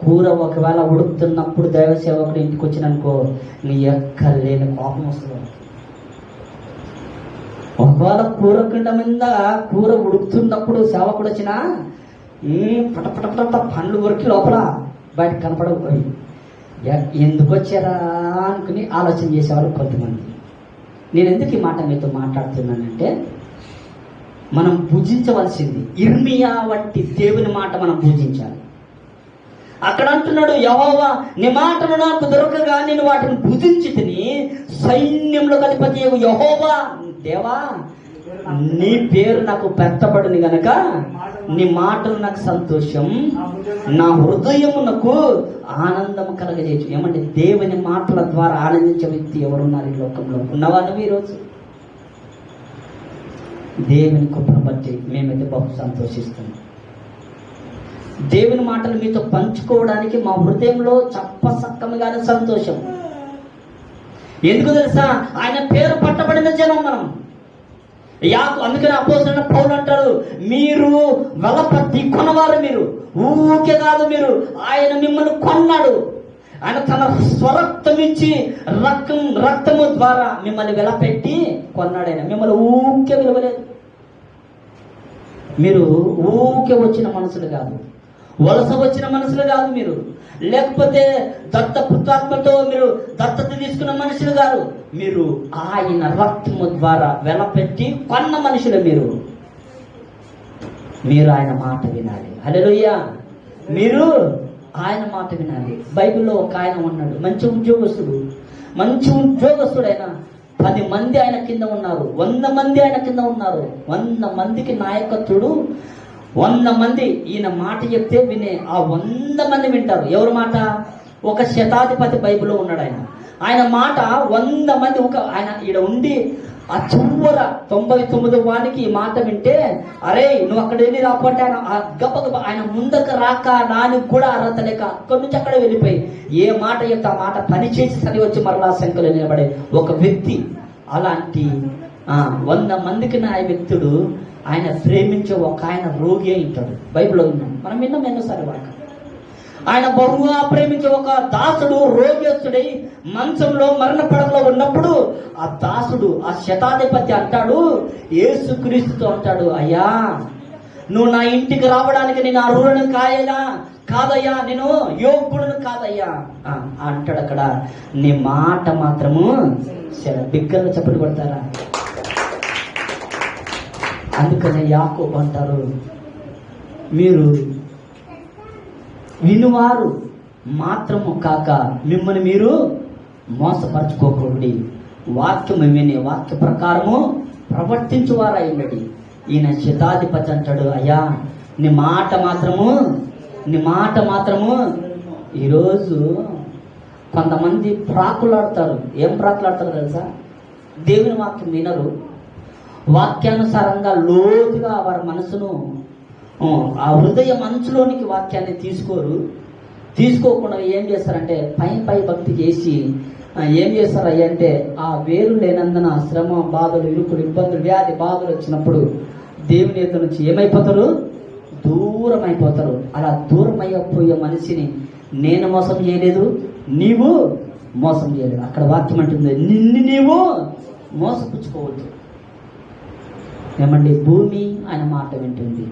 కూర ఒకవేళ ఉడుకుతున్నప్పుడు దైవ సేవకుడు ఇంటికి వచ్చిననుకో, నీ ఎక్కలేని కోపం వస్తుంది. ఒకవేళ కూర కింద మీద కూర ఉడుకుతున్నప్పుడు సేవకుడు వచ్చినా పటపట పండ్లు కొరికి లోపల బయట కనపడకపోయి ఎందుకు వచ్చారా అనుకుని ఆలోచన చేసేవాళ్ళు కొంతమంది. నేను ఎందుకు ఈ మాట మీతో మాట్లాడుతున్నానంటే, మనం పూజించవలసింది ఇర్మియా వంటి దేవుని మాట మనం పూజించాలి. అక్కడ అంటున్నాడు, యెహోవా నీ మాటలు నాకు దొరకగా నేను వాటిని పూజించి తిని, సైన్యంలో అధిపతి యెహోవా దేవా నీ పేరు నాకు పెట్టబడింది గనక నీ మాటలు నాకు సంతోషం, నా హృదయమునకు ఆనందం కలగజేయచ్చు. ఏమంటే దేవుని మాటల ద్వారా ఆనందించే వ్యక్తి ఎవరున్నారు ఈ లోకంలో? ఉన్నవా నువ్వు? ఈరోజు దేవుని కృపను బట్టి మేమైతే బహు సంతోషిస్తున్నాం. దేవుని మాటలు మీతో పంచుకోవడానికి మా హృదయంలో చప్పసక్కముగానే సంతోషం. ఎందుకు తెలుసా? ఆయన పేరు పట్టబడిన జనం మనం. అందుకని అపోస్తలుడైన పౌలు అంటాడు, మీరు వెలపట్టి కొనవారు, మీరు ఊరికే కాదు, మీరు ఆయన మిమ్మల్ని కొన్నాడు. ఆయన తన స్వరక్తం ఇచ్చి రక్తము ద్వారా మిమ్మల్ని వెలపెట్టి కొన్నాడు. ఆయన మిమ్మల్ని ఊరికే విలువలేదు. మీరు ఊరికే వచ్చిన మనుషులు కాదు, వలస వచ్చిన మనుషులు కాదు మీరు, లేకపోతే దత్తపుత్రాత్మతో మీరు దత్తత తీసుకున్న మనుషులు కాదు. మీరు ఆయన రక్తము ద్వారా వెలపెట్టి కొన్న మనుషులు. మీరు ఆయన మాట వినాలి. హల్లెలూయా. మీరు ఆయన మాట వినాలి. బైబిల్లో ఒక ఆయన ఉన్నాడు, మంచి ఉద్యోగస్తుడు. ఆయన 10 మంది ఆయన కింద ఉన్నారు, 100 మంది ఆయన కింద ఉన్నారు. 100 మందికి నాయకత్వుడు. 100 మంది ఈయన మాట చెప్తే వినే ఆ 100 మంది వింటారు. ఎవరి మాట? ఒక శతాధిపతి బైబిల్లో ఉన్నాడు. ఆయన మాట 100 మంది ఆయన ఈడ ఉండి ఆ చివర 99 వానికి ఈ మాట వింటే, అరే నువ్వు అక్కడ వెళ్ళి రాకపోతే ఆయన గప్ప ఆయన ముందుకు రాక నానికి కూడా అర్హత లేక అక్కడి నుంచి అక్కడ వెళ్ళిపోయి ఏ మాట చెప్తే ఆ మాట పనిచేసి సరి వచ్చి మరలా శంకలు నిలబడే ఒక వ్యక్తి. అలాంటి 100 మందికి నా వ్యక్తుడు ఆయన ప్రేమించే ఒక ఆయన రోగి అయి ఉంటాడు. బైబిల్లో ఉన్నాం, మనం విన్నాం ఎన్నోసారి వాక. ఆయన బహుగా ప్రేమించే ఒక దాసుడు రోగిస్తుడై మంచంలో మరణ పడకలో ఉన్నప్పుడు ఆ దాసుడు, ఆ శతాధిపతి అంటాడు, యేసుక్రీస్తుతో అంటాడు, అయ్యా నువ్వు నా ఇంటికి రావడానికి నేను అర్హులను కాయలా, కాదయ్యా, నేను యోగ్యుడును కాదయ్యా అంటాడు. అక్కడ నీ మాట మాత్రము బిగ్గరగా చప్పట్లు కొడతారా? అందుకనే యాకోబు అంటారు, మీరు వినువారు మాత్రము కాక మిమ్మల్ని మీరు మోసపరచుకోకూడదు, వాక్యము విని వాక్య ప్రకారము ప్రవర్తించువారు అయ్యండి. ఈయన శతాధిపతి అంటాడు, అయ్యా నీ మాట మాత్రము. ఈరోజు కొంతమంది ప్రాకులాడతారు. ఏం ప్రాకులాడతారు తెలుసా? దేవుని వాక్యం వినరు, వాక్యానుసారంగా లోతుగా వారి మనసును ఆ హృదయ మనసులోనికి వాక్యాన్ని తీసుకోకుండా ఏం చేస్తారంటే పై భక్తి చేసి ఏం చేస్తారు అంటే ఆ వేరు లేనందున శ్రమ, బాధలు, ఇరుకులు, ఇబ్బందులు, వ్యాధి బాధలు వచ్చినప్పుడు దేవుని యొక్క నుంచి ఏమైపోతారు? దూరం అయిపోతారు. అలా దూరం అయిపోయే మనిషిని నేను మోసం చేయలేదు, నీవు మోసం చేయలేదు. అక్కడ వాక్యం అంటుంది, నిన్ను నీవు మోసపుచ్చుకోవద్దు. ఏమండి, భూమి ఆయన మాట వింటుంది,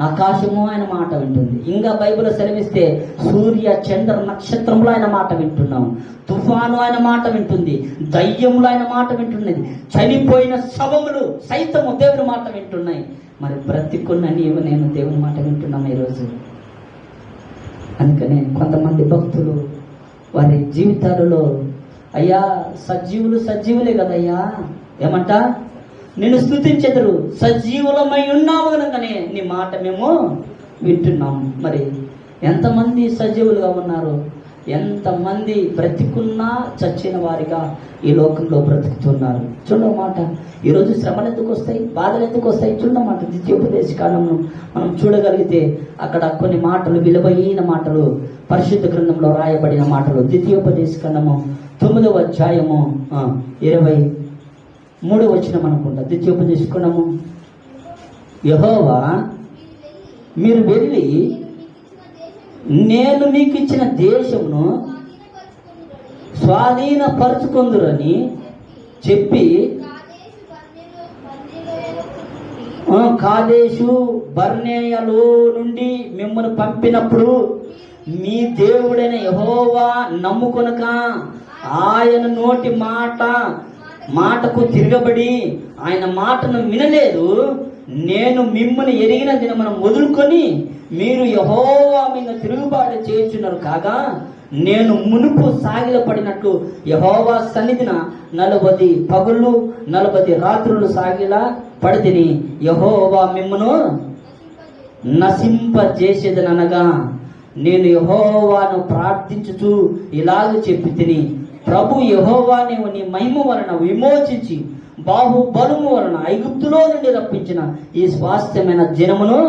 ఆకాశము ఆయన మాట వింటుంది. ఇంకా బైబిల్ సెలవిస్తే సూర్య చంద్ర నక్షత్రంలో ఆయన మాట వింటున్నాం, తుఫాను ఆయన మాట వింటుంది, దయ్యములు ఆయన మాట వింటున్నది, చనిపోయిన శవములు సైతము దేవుని మాట వింటున్నాయి. మరి బ్రతికున్న నీవు నేను దేవుని మాట వింటున్నాం ఈరోజు. అందుకనే కొంతమంది భక్తులు వారి జీవితాలలో, అయ్యా సజీవులే కదయ్యా, ఏమంట నిన్ను స్తుతించెదరు, సజీవులమై ఉన్నాము కనుకనే నీ మాట మేము వింటున్నాము. మరి ఎంతమంది సజీవులుగా ఉన్నారు? ఎంతమంది బ్రతికున్నా చచ్చిన వారిగా ఈ లోకంలో బ్రతుకుతున్నారు? చూడమాట, ఈరోజు శ్రమలు ఎందుకు వస్తాయి, బాధలు ఎందుకు వస్తాయి? చూడమాట, ద్వితీయోపదేశ కాలంలో మనం చూడగలిగితే అక్కడ కొన్ని మాటలు, విలువైన మాటలు పరిశుద్ధ గ్రంథంలో రాయబడిన మాటలు. ద్వితీయోపదేశ కాండము 9వ అధ్యాయము 23వ వచనం అనుకుంటా. ద్వితీయోపదేశ కాండము, యెహోవా మీరు వెళ్ళి నేను మీకు ఇచ్చిన దేశమును స్వాధీనపరుచుకొందురని చెప్పి కాదేశు బర్నేయలో నుండి మిమ్మల్ని పంపినప్పుడు మీ దేవుడైన యెహోవా నమ్ముకొనక ఆయన నోటి మాటకు తిరగబడి ఆయన మాటను వినలేదు. నేను మిమ్మల్ని ఎరిగిన దినమున మొదలుకొని మీరు యెహోవా మీద తిరుగుబాటు చేయుచున్నారు కాగా నేను మునుపు సాగిలపడినట్లు యెహోవా సన్నిధిన 40 పగుళ్ళు 40 రాత్రులు సాగిలా పడితిని. యెహోవా మిమ్మును నశింపజేసేదనగా నేను యెహోవాను ప్రార్థించుచు ఇలాగ చెప్పి తిని, ప్రభు యెహోవా నీవు నీ మహిమ వలన విమోచించి బాహుబలము వలన ఐగుప్తులో నుండి రప్పించిన ఈ స్వాస్థ్యమైన జనమును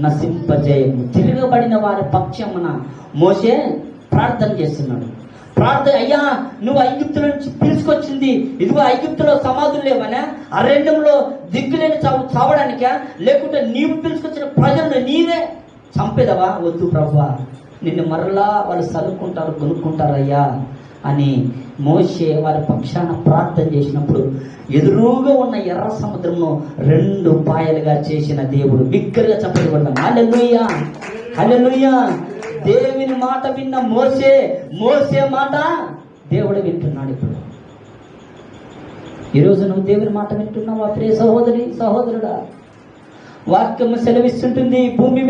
నశింపజేయము. తిరగబడిన వారి పక్షమున మోషే ప్రార్థన చేస్తున్నాడు. అయ్యా నువ్వు ఐగుప్తుల నుంచి పిలుచుకొచ్చింది, ఇదిగో ఐగుప్తులో సమాధులు లేవనా, అరణ్యంలో దిక్కులేని చావడానికా, లేకుంటే నీవు పిలుచుకొచ్చిన ప్రజలను నీవే చంపేదవా? వద్దు ప్రభువా, నిన్ను మరలా వాళ్ళు చదువుకుంటారు, కొనుక్కుంటారయ్యా అని మోషే వారి పక్షాన ప్రార్థన చేసినప్పుడు ఎదురుగా ఉన్న ఎర్ర సముద్రంలో 2 పాయలుగా చేసిన దేవుడు. బిగ్గరగా చెప్పబడతాం హల్లెలూయా, హల్లెలూయా. దేవుని మాట విన్న మోసే మాట దేవుడు వింటున్నాడు. ఇప్పుడు ఈరోజు నువ్వు దేవుని మాట వింటున్నావా ప్రియ సహోదరుడా? వాక్యము సెలవిస్తుంటుంది, భూమి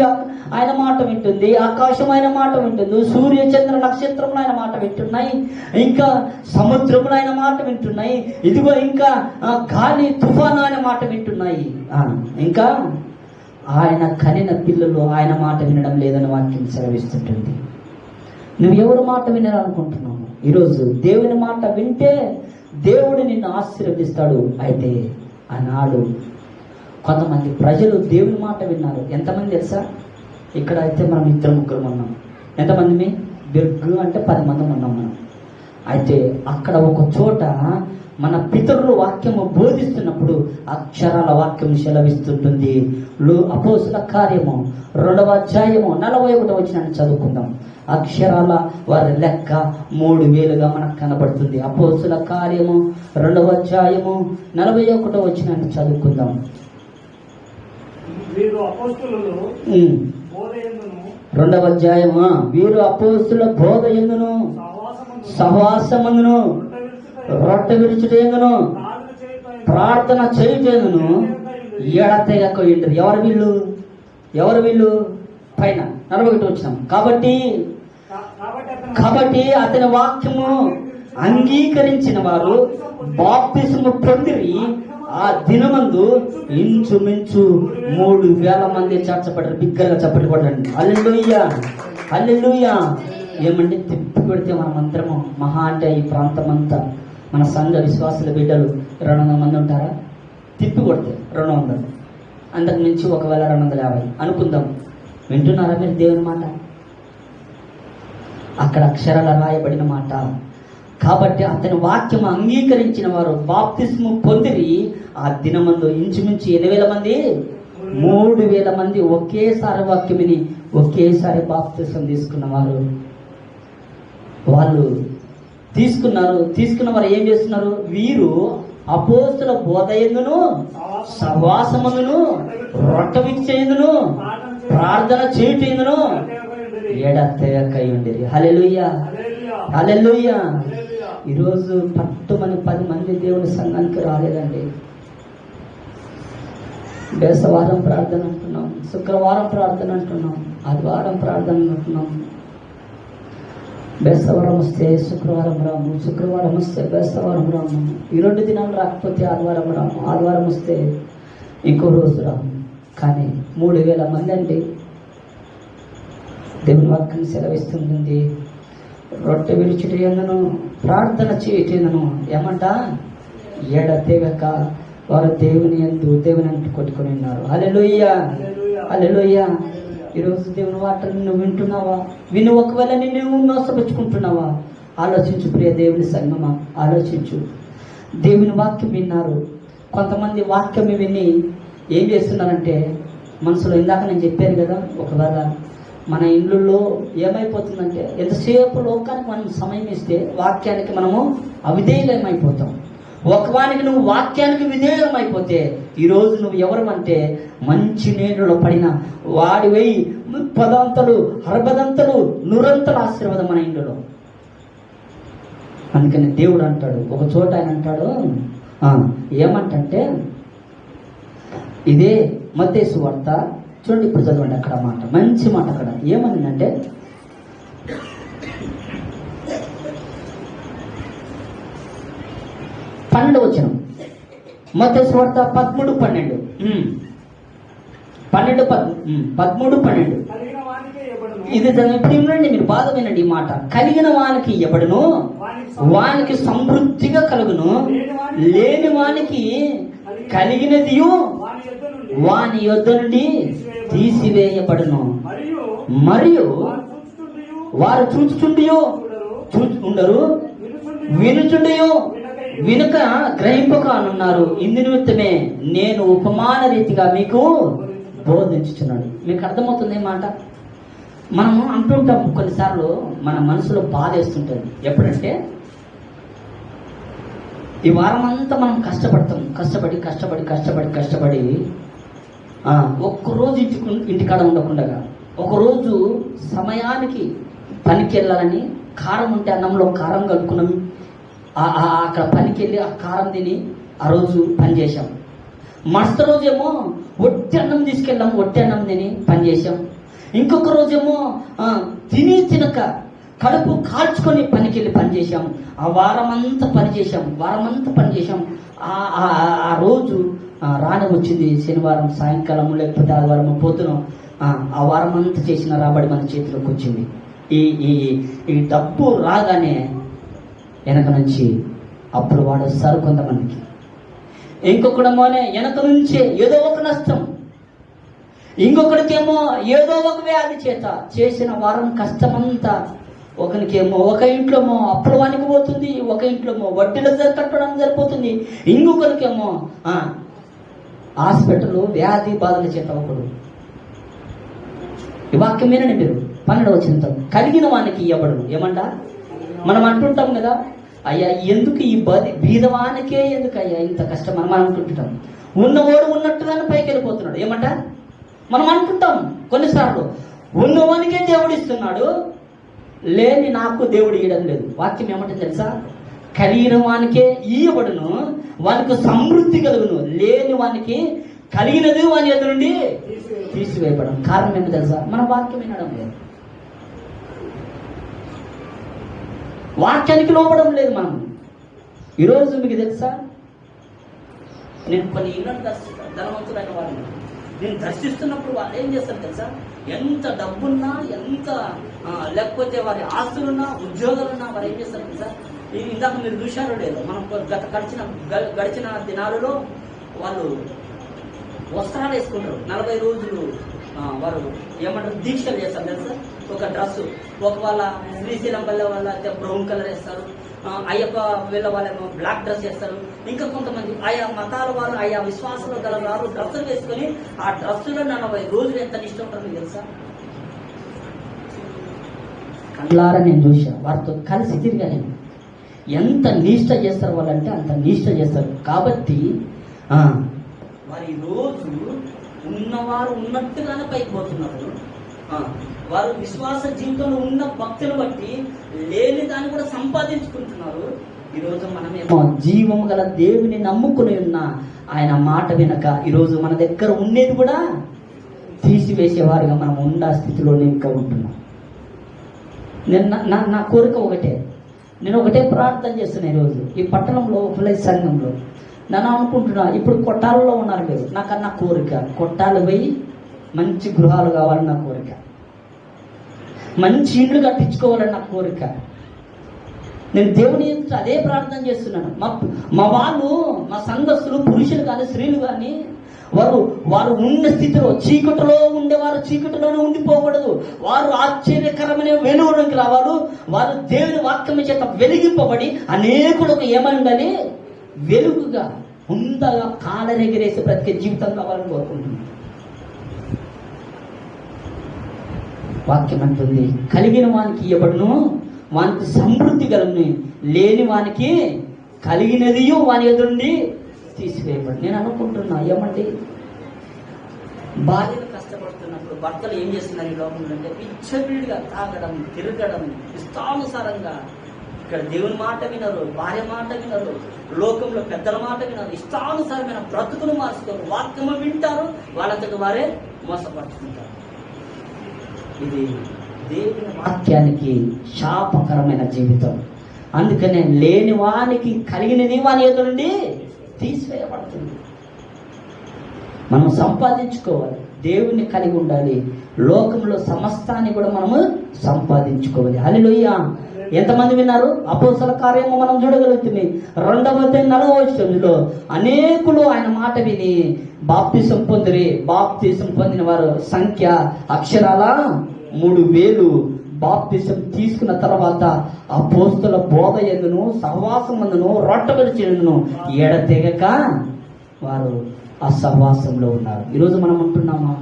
ఆయన మాట వింటుంది, ఆకాశం ఆయన మాట వింటుంది, సూర్య చంద్ర నక్షత్రములు ఆయన మాట వింటున్నాయి, ఇంకా సముద్రములు ఆయన మాట వింటున్నాయి, ఇదిగో ఇంకా గాలి తుఫాను ఆయన మాట వింటున్నాయి, ఇంకా ఆయన కనిన పిల్లలు ఆయన మాట వినడం లేదని వాక్యం సెలవిస్తుంటుంది. నువ్వు ఎవరి మాట వినాలనుకుంటున్నావు? ఈరోజు దేవుని మాట వింటే దేవుడు నిన్ను ఆశీర్వదిస్తాడు. అయితే ఆనాడు కొంతమంది ప్రజలు దేవుని మాట విన్నారు. ఎంతమంది తెలుసా? ఇక్కడ అయితే మనం 2-3 ఉన్నాం. ఎంతమంది? బిర్గు అంటే 10 మంది ఉన్నాం మనం. అయితే అక్కడ ఒక చోట మన పితరులు వాక్యము బోధిస్తున్నప్పుడు అక్షరాల వాక్యం సెలవిస్తుంటుంది. అపోస్తుల కార్యము 2వ అధ్యాయము 41వ వచనాన్ని చదువుకుందాం. అక్షరాల వారి లెక్క 3000గా మనకు కనబడుతుంది. అపోస్తుల కార్యము 2వ అధ్యాయము 41వ వచనాన్ని చదువుకుందాం. వీరు అపోస్తలులు బోధయందును 2వ అధ్యాయము వీరు అపోస్తుల బోధ ఎందును సహవాసమందును రొట్టె విరుచుట ఎందును ప్రార్థన చేయుటేందును ఎడతెగక ఉండిరి. ఎవరు వీళ్ళు పైన 41 వచ్చినాం. కాబట్టి అతని వాక్యము అంగీకరించిన వారు బాప్తిస్ము పొందిరి. ఆ దినమందు ఇంచుమించు 3,000 మంది చేర్చబడ్డారు. బిగ్గరగా చప్పట్లు కొట్టండి. హల్లెలూయా, హల్లెలూయా. ఏమండి తిప్పి కొడితే మనం అందరము మహా అంటే ఈ ప్రాంతం అంతా మన సంఘ విశ్వాసుల బిడ్డలు 200 మంది ఉంటారా? తిప్పి కొడితే 200, అంతకు మించి ఒకవేళ 250 అనుకుందాం. వింటున్నారా మీరు దేవుని మాట? అక్కడ అక్షరాల రాయబడిన మాట. కాబట్టి అతని వాక్యం అంగీకరించిన వారు బాప్తిస్ము పొందిరి. ఆ దినమందు ఇంచుమించు 8,000 మంది 3,000 మంది ఒకేసారి వాక్యం విని ఒకేసారి బాప్తిస్మం తీసుకున్నవారు. వాళ్ళు తీసుకున్న వారు ఏం చేస్తున్నారు? వీరు అపోస్తుల బోధ ఎందును సహవాసమందును రొట్టె విరుచుటయందును ప్రార్థన చేయుటయందును ఎడతెగక ఉండిరి. హల్లెలూయా, హల్లెలూయా. ఈరోజు పట్టుమని 10 మంది దేవుని సంఘానికి రాలేదండి. బేసవారం ప్రార్థన అంటున్నాం, శుక్రవారం ప్రార్థన అంటున్నాం, ఆదివారం ప్రార్థన అంటున్నాం. బేస్తవారం వస్తే శుక్రవారం రాము, శుక్రవారం వస్తే బేస్తవారం రాము, ఈ 2 దినాలు రాకపోతే ఆదివారం రాము, ఆదివారం వస్తే ఇంకో రోజు రాము. కానీ 3,000 మంది అండి. దేవుని వాక్యం సెలవిస్తుంది, రొట్టె విరుచుట ఎందును ప్రార్థన చేయటేందును ఏమంట ఎడతెగక వారు దేవుని అంటూ కొట్టుకొని ఉన్నారు. హల్లెలూయా, హల్లెలూయా. ఈరోజు దేవుని వార్తలు నువ్వు వింటున్నావా? విను ఒకవేళ నువ్వు మోసపుచ్చుకుంటున్నావా? ఆలోచించు ప్రియ దేవుని సంగమా, ఆలోచించు. దేవుని వాక్యం విన్నారు. కొంతమంది వాక్యం విని ఏం చేస్తున్నారంటే మనసులో, ఇందాక నేను చెప్పాను కదా, ఒకవేళ మన ఇళ్ళల్లో ఏమైపోతుందంటే ఎంతసేపు లోకానికి మనం సమయం ఇస్తే వాక్యానికి మనము అవిధేయులమైపోతాం. ఒకవానికి నువ్వు వాక్యానికి విధేయం అయిపోతే ఈరోజు నువ్వు ఎవరమంటే మంచి నీళ్ళలో పడిన వాడివై 10 60 100 ఆశీర్వాదం మన ఇంట్లో. అందుకని దేవుడు అంటాడు, ఒక చోట ఆయన అంటాడు, ఏమంటే ఇదే మత్తయి సువార్త చూడండి, ఇప్పుడు చదవండి అక్కడ మాట, మంచి మాట. అక్కడ ఏమనిందంటే, వచనం మత్తయి సువార్త 13:12 13:12 ఇది ఇప్పుడు వినండి, మీరు బాధ వినండి ఈ మాట. కలిగిన వానికి ఇవ్వబడును, వానికి సమృద్ధిగా కలుగును, లేని వానికి కలిగినది వాని యొద్ద నుండి తీసివేయబడును. మరియు వారు చూచుచుండియో ఉండరు, వినుచుండియో వినుక గ్రహింపక అనున్నారు. ఇందు నిమిత్తమే నేను ఉపమాన రీతిగా మీకు బోధించుచున్నాడు. మీకు అర్థమవుతుంది మాట? మనము అంటుంటాం కొన్నిసార్లు, మన మనసులో బాధ వేస్తుంటుంది. ఎప్పుడంటే ఈ వారం అంతా మనం కష్టపడి ఒక్కరోజు ఇంటికాడ ఉండకుండా ఒకరోజు సమయానికి పనికి వెళ్ళాలని కారం ఉంటే అన్నంలో కారం కలుపుకున్నాం, అక్కడ పనికి వెళ్ళి ఆ కారం తిని ఆ రోజు పని చేశాం. మరుసటి రోజేమో ఒట్టి అన్నం తీసుకెళ్ళాం, ఒట్టి అన్నం తిని పని చేశాం. ఇంకొక రోజేమో తినక కడుపు కాల్చుకొని పనికి వెళ్ళి పని చేశాం. ఆ వారం అంతా పని చేశాం. ఆ రోజు రాని వచ్చింది శనివారం సాయంకాలం, లేకపోతే ఆదివారం పొద్దున. ఆ వారం అంతా చేసిన రాబడి మన చేతిలోకి వచ్చింది. ఈ డబ్బు రాగానే వెనక నుంచి అప్పుడు వాడు వస్తారు కొంతమందికి, ఇంకొకడమోనే వెనక నుంచే ఏదో ఒక నష్టం, ఇంకొకడికేమో ఏదో ఒక వ్యాధి చేత చేసిన వారం కష్టమంతా ఒకరికేమో ఒక ఇంట్లోమో అప్పుడు వానికి పోతుంది, ఒక ఇంట్లోమో వడ్డీలో కట్టడం సరిపోతుంది, ఇంకొకరికేమో హాస్పిటల్ వ్యాధి బాధల చేత ఒకడు. ఈ వాక్యం మీరని మీరు 12వ వచనం, కలిగిన వానికి ఇవ్వబడును. ఏమంట మనం అంటుంటాం కదా, అయ్యా ఎందుకు ఈ బీదవానికే ఎందుకు అయ్యా ఇంత కష్టం మనం అనుకుంటుంటాం. ఉన్నవాడు ఉన్నట్టుగానే పైకి వెళ్ళిపోతున్నాడు. ఏమంట మనం అనుకుంటాం కొన్నిసార్లు, ఉన్నవానికే దేవుడు ఇస్తున్నాడు, లేని నాకు దేవుడు ఇవ్వడం లేదు. వాక్యం ఏమంటుంది తెలుసా? కలిగిన వానికే ఇయ్యబడును, వానికి సమృద్ధి కలుగును, లేని వానికి కలిగినది వాని ఎదురు నుండి తీసివేయబడం. కారణం ఏమి తెలుసా? మన వాక్యం వినడం లేదు, వాక్యానికి లోపడం లేదు మనం. ఈరోజు మీకు తెలుసా, నేను కొన్ని ఇళ్ళను దర్శిస్తాను, ధనవంతులైన వారిని నేను దర్శిస్తున్నప్పుడు వాళ్ళు ఏం చేస్తారు తెలుసా? ఎంత డబ్బున్నా, ఎంత లేకపోతే వారి ఆస్తులున్నా, ఉద్యోగాలున్నా, వారు ఏం చేస్తారు తెలుసా? ఇందాక మీరు చూశారో లేదో, మనం గడిచిన దినాలలో వాళ్ళు వస్త్రాలు వేసుకుంటారు. 40 రోజులు వారు ఏమంటారు, దీక్షలు చేస్తారు తెలుసా? ఒక డ్రెస్, ఒక వాళ్ళ శ్రీశైలం వల్ల వాళ్ళ బ్రౌన్ కలర్ వేస్తారు, అయ్యప్ప వీళ్ళ వాళ్ళేమో బ్లాక్ డ్రెస్ వేస్తారు, ఇంకా కొంతమంది ఆయా మతాల వారు, ఆయా విశ్వాసాలు గల వారు డ్రెస్సులు వేసుకొని ఆ డ్రెస్సులో 40 రోజులు ఎంత నిష్ట ఉంటారు మీకు తెలుసా? కళ్ళారా నేను చూసా, వారితో కలిసి తిరిగా నేను. ఎంత నిష్ట చేస్తారు వాళ్ళంటే అంత నిష్ట చేస్తారు. కాబట్టి వారి రోజు ఉన్నవారు ఉన్నట్టుగానే పైకి పోతున్నారు. వారు విశ్వాస జీవితంలో ఉన్న భక్తులు బట్టి లేని దాన్ని కూడా సంపాదించుకుంటున్నారు. ఈరోజు మనమేమో జీవము గల దేవుని నమ్ముకుని ఉన్న ఆయన మాట వినక ఈరోజు మన దగ్గర ఉండేది కూడా తీసివేసేవారుగా మనం ఉన్న స్థితిలోనే ఇంకా ఉంటున్నాం. నా కోరిక ఒకటే, నేను ఒకటే ప్రార్థన చేస్తున్నా ఈరోజు ఈ పట్టణంలో ఉపలయ సంఘంలో. నన్ను అనుకుంటున్నా, ఇప్పుడు కొట్టాలలో ఉన్నారు మీరు, నాకన్నా కోరిక కొట్టాలు పోయి మంచి గృహాలు కావాలని నా కోరిక, మంచి ఇండ్లు కట్టించుకోవాలని నా కోరిక. నేను దేవుని అదే ప్రార్థన చేస్తున్నాను. మా వాళ్ళు, మా సంఘస్థులు, పురుషులు కానీ స్త్రీలు కానీ వారు ఉన్న స్థితిలో చీకటిలో ఉండేవారు చీకటిలోనే ఉండిపోకూడదు. వారు ఆశ్చర్యకరమైన వెలుగులోకి రావాలి. వారు దేవుని వాక్యం చేత వెలిగింపబడి అనేకులకు ఏమై ఉండాలి? వెలుగుగా ఉండగా కాలరెగిరేసి బ్రతికే జీవితం కావాలని కోరుకుంటున్నాను. వాక్యం అంటుంది, కలిగిన వానికి ఇవ్వబడును, వానికి సమృద్ధి కలుగును, లేని వానికి కలిగినది వాని ఎదురుండి తీసివేయబడు. నేను అనుకుంటున్నా, ఏమండి, భార్యలు కష్టపడుతున్నప్పుడు భర్తలు ఏం చేస్తున్నారు ఈ లోకంలో అంటే పిచ్చబిడిగా తాగడం, తిరగడం, ఇష్టానుసారంగా. ఇక్కడ దేవుని మాట వినరు, భార్య మాట వినరు, లోకంలో పెద్దల మాట వినరు, ఇష్టానుసారమైన బ్రతుకులు మార్చుకోరు, వాక్యము వింటారు, వాళ్ళంతకు వారే మోసపడుతుంటారు. ఇది దేవుని వాక్యానికి శాపకరమైన జీవితం. అందుకనే లేని వానికి కలిగినది వాని ఎదురుండి తీసివేయబడుతుంది. మనం సంపాదించుకోవాలి, దేవుణ్ణి కలిగి ఉండాలి, లోకంలో సమస్తాన్ని కూడా మనము సంపాదించుకోవాలి. హల్లెలూయా. ఎంతమంది విన్నారు? అపోస్తల కార్యము మనం చూడగలుగుతుంది. 2వ అధ్యాయం 4వ వచనంలో అనేకులు ఆయన మాట విని బాప్తిసం పొందిరి. బాప్తిసం పొందిన వారు సంఖ్య అక్షరాల 3000. బాప్తిసం తీసుకున్న తర్వాత అపోస్తల బోధ యందును సహవాసం యందును రొట్టెలు చేయను ఎడతెగక వారు ఆ సహవాసంలో ఉన్నారు. ఈరోజు మనం ఉంటున్నామా?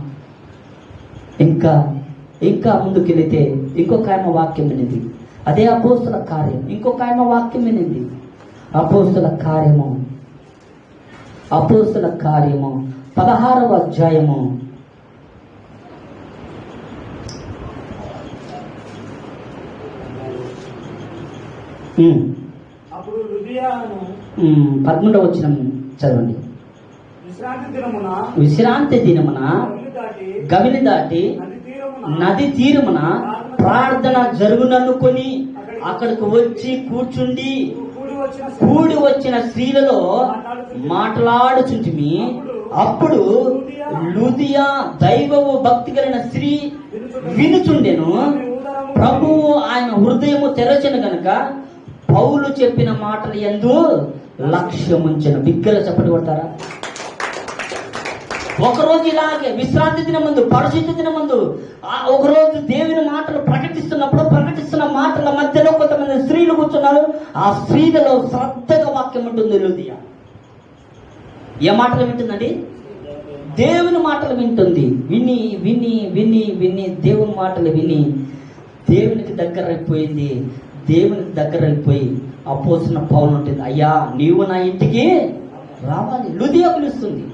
ఇంకా ముందుకెళితే ఇంకొక ఆయన వాక్యం వినింది, అదే అపోస్తల కార్యం. ఇంకొక ఆయన వాక్యం వినింది, అపోస్తల కార్యము 16వ అధ్యాయము 11వ వచనం చదవండి. విశ్రాంతి దినమున గవిని దాటి నది తీరమున ప్రార్థన జరుగుననుకొని అక్కడికి వచ్చి కూర్చుండి కూడి వచ్చిన స్త్రీలలో మాట్లాడుచుంటిమి. అప్పుడు లూదియా దైవము భక్తి కలిగిన స్త్రీ వినుచుండెను. ప్రభువు ఆయన హృదయము తెరచెను గనుక పౌలు చెప్పిన మాటలు యందు లక్ష్యముంచెను. బిగ్గరగా చప్పటి కొడతారా? ఒకరోజు ఇలాగే విశ్రాంతి దినమందు, పరిశుద్ధ దినమందు ఒకరోజు దేవుని మాటలు ప్రకటిస్తున్న మాటల మధ్యలో కొంతమంది స్త్రీలు కూర్చున్నారు. ఆ స్త్రీలలో శ్రద్ధగా వాక్యం ఉంటుంది. లూదియా ఏ మాటలు వింటుందండి? దేవుని మాటలు వింటుంది. విని విని విని విని దేవుని మాటలు విని దేవునికి దగ్గర అయిపోయింది. దేవునికి దగ్గర అయిపోయి అపోస్తున్న పౌలు ఉంటుంది, అయ్యా నీవు నా ఇంటికి రావాలి. లూదియా పిలుస్తుంది,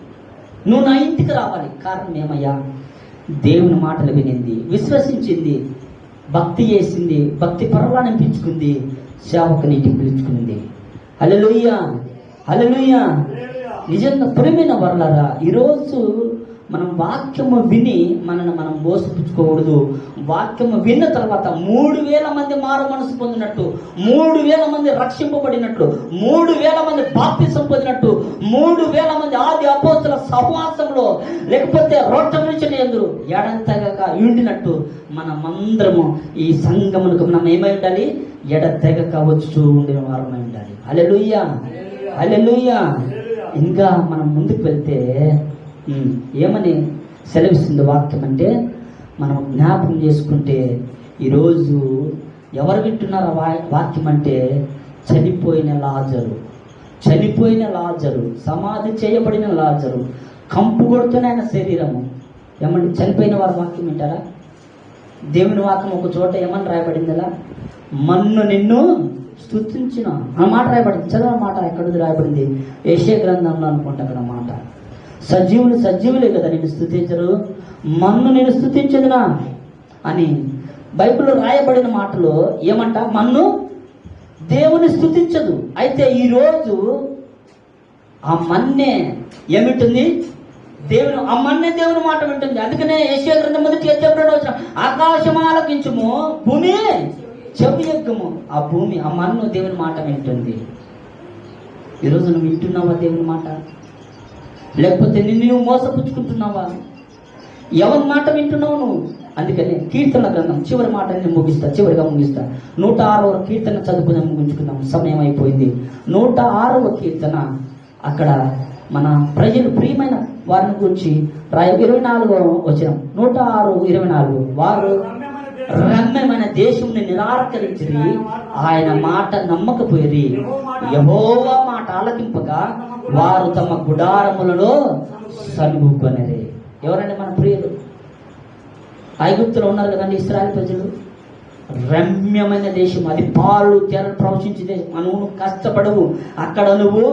నువ్వు నా ఇంటికి రావాలి. కారణం ఏమయ్యా? దేవుని మాటలు వినింది, విశ్వసించింది, భక్తి చేసింది, భక్తి పరవాన్ని పెంచుకుంది, సేవకునిటికి పిలుచుకుంది. హల్లెలూయా, హల్లెలూయా. నిజంగా ప్రేమైన వర్లారా, ఈరోజు మనం వాక్యము విని మనం మోసపుచ్చుకోకూడదు. వాక్యము విన్న తర్వాత 3,000 మంది మారు మనసు పొందినట్టు, 3,000 మంది రక్షింపబడినట్లు, 3,000 మంది బాప్తిసం పొందినట్టు, 3,000 మంది ఆది అపోస్తలుల సహవాసంలో లేకపోతే రొట్టె ఎందురు ఎడతెగక ఉండినట్టు మనమందరము ఈ సంఘమునకు మనం ఏమై ఉండాలి? ఎడతెగక వచ్చుతూ ఉండిన వారమై ఉండాలి. హల్లెలూయా, హల్లెలూయా. ఇంకా మనం ముందుకు వెళ్తే ఏమని సెలవిస్తుంది వాక్యం అంటే, మనం జ్ఞాపకం చేసుకుంటే ఈరోజు ఎవరు వింటున్నారు వాక్యం అంటే, చనిపోయిన లాజరు, సమాధి చేయబడిన లాజరు, కంపు కొడుతున్న ఆయన శరీరము. ఏమండి, చనిపోయిన వారు వాక్యం వింటారా? దేవుని వాక్యం ఒక చోట ఏమని రాయబడిందలా? మన్ను నిన్ను స్తుతించిన ఆ మాట రాయబడింది. చదవ మాట ఎక్కడిది రాయబడింది? యెషయా గ్రంథంలో అనుకుంటా అక్కడ మాట. సజీవులే కదా నేను స్తుతించరు, మన్ను నేను స్తుతించదునా అని బైబిల్లో రాయబడిన మాటలో ఏమంట? మన్ను దేవుని స్తుతించదు. అయితే ఈరోజు ఆ మన్నే ఏమిటుంది? ఆ మన్నే దేవుని మాట వింటుంది. అందుకనే యెషయా గ్రంథం మొదటి అధ్యాయంలో వచ్చిన ఆకాశం ఆలకించుము, భూమి చెవి ఎగ్గము. ఆ భూమి, ఆ మన్ను దేవుని మాట వింటుంది. ఈరోజు నువ్వు వింటున్నావా దేవుని మాట? లేకపోతే నువ్వు మోసపుచ్చుకుంటున్నావా? ఎవరి మాట వింటున్నావు నువ్వు? అందుకని కీర్తన గ్రంథం చివరి మాట చివరిగా ముగిస్తా. 106వ కీర్తన చదువుకుని ముగించుకుందాం, సమయం అయిపోయింది. 106వ కీర్తన, అక్కడ మన ప్రజలు ప్రియమైన వారిని గురించి 24వ వచనం. 106:24 వారు రమ్యమైన దేశంని నిరాకరించిరి, ఆయన మాట నమ్మకపోయిరి, యెహోవా మాట ఆలకింపగా వారు తమ గుడారములలో సనుగుకొనిరి. ఎవరండి మన ప్రియులు? ఐగుప్తులో ఉన్నారు కదండి ఇశ్రాయేలు ప్రజలు. రమ్యమైన దేశం, అది పాలు తేనెలు ప్రవహించే దేశం. నువ్వు కష్టపడవు, అక్కడ నువ్వు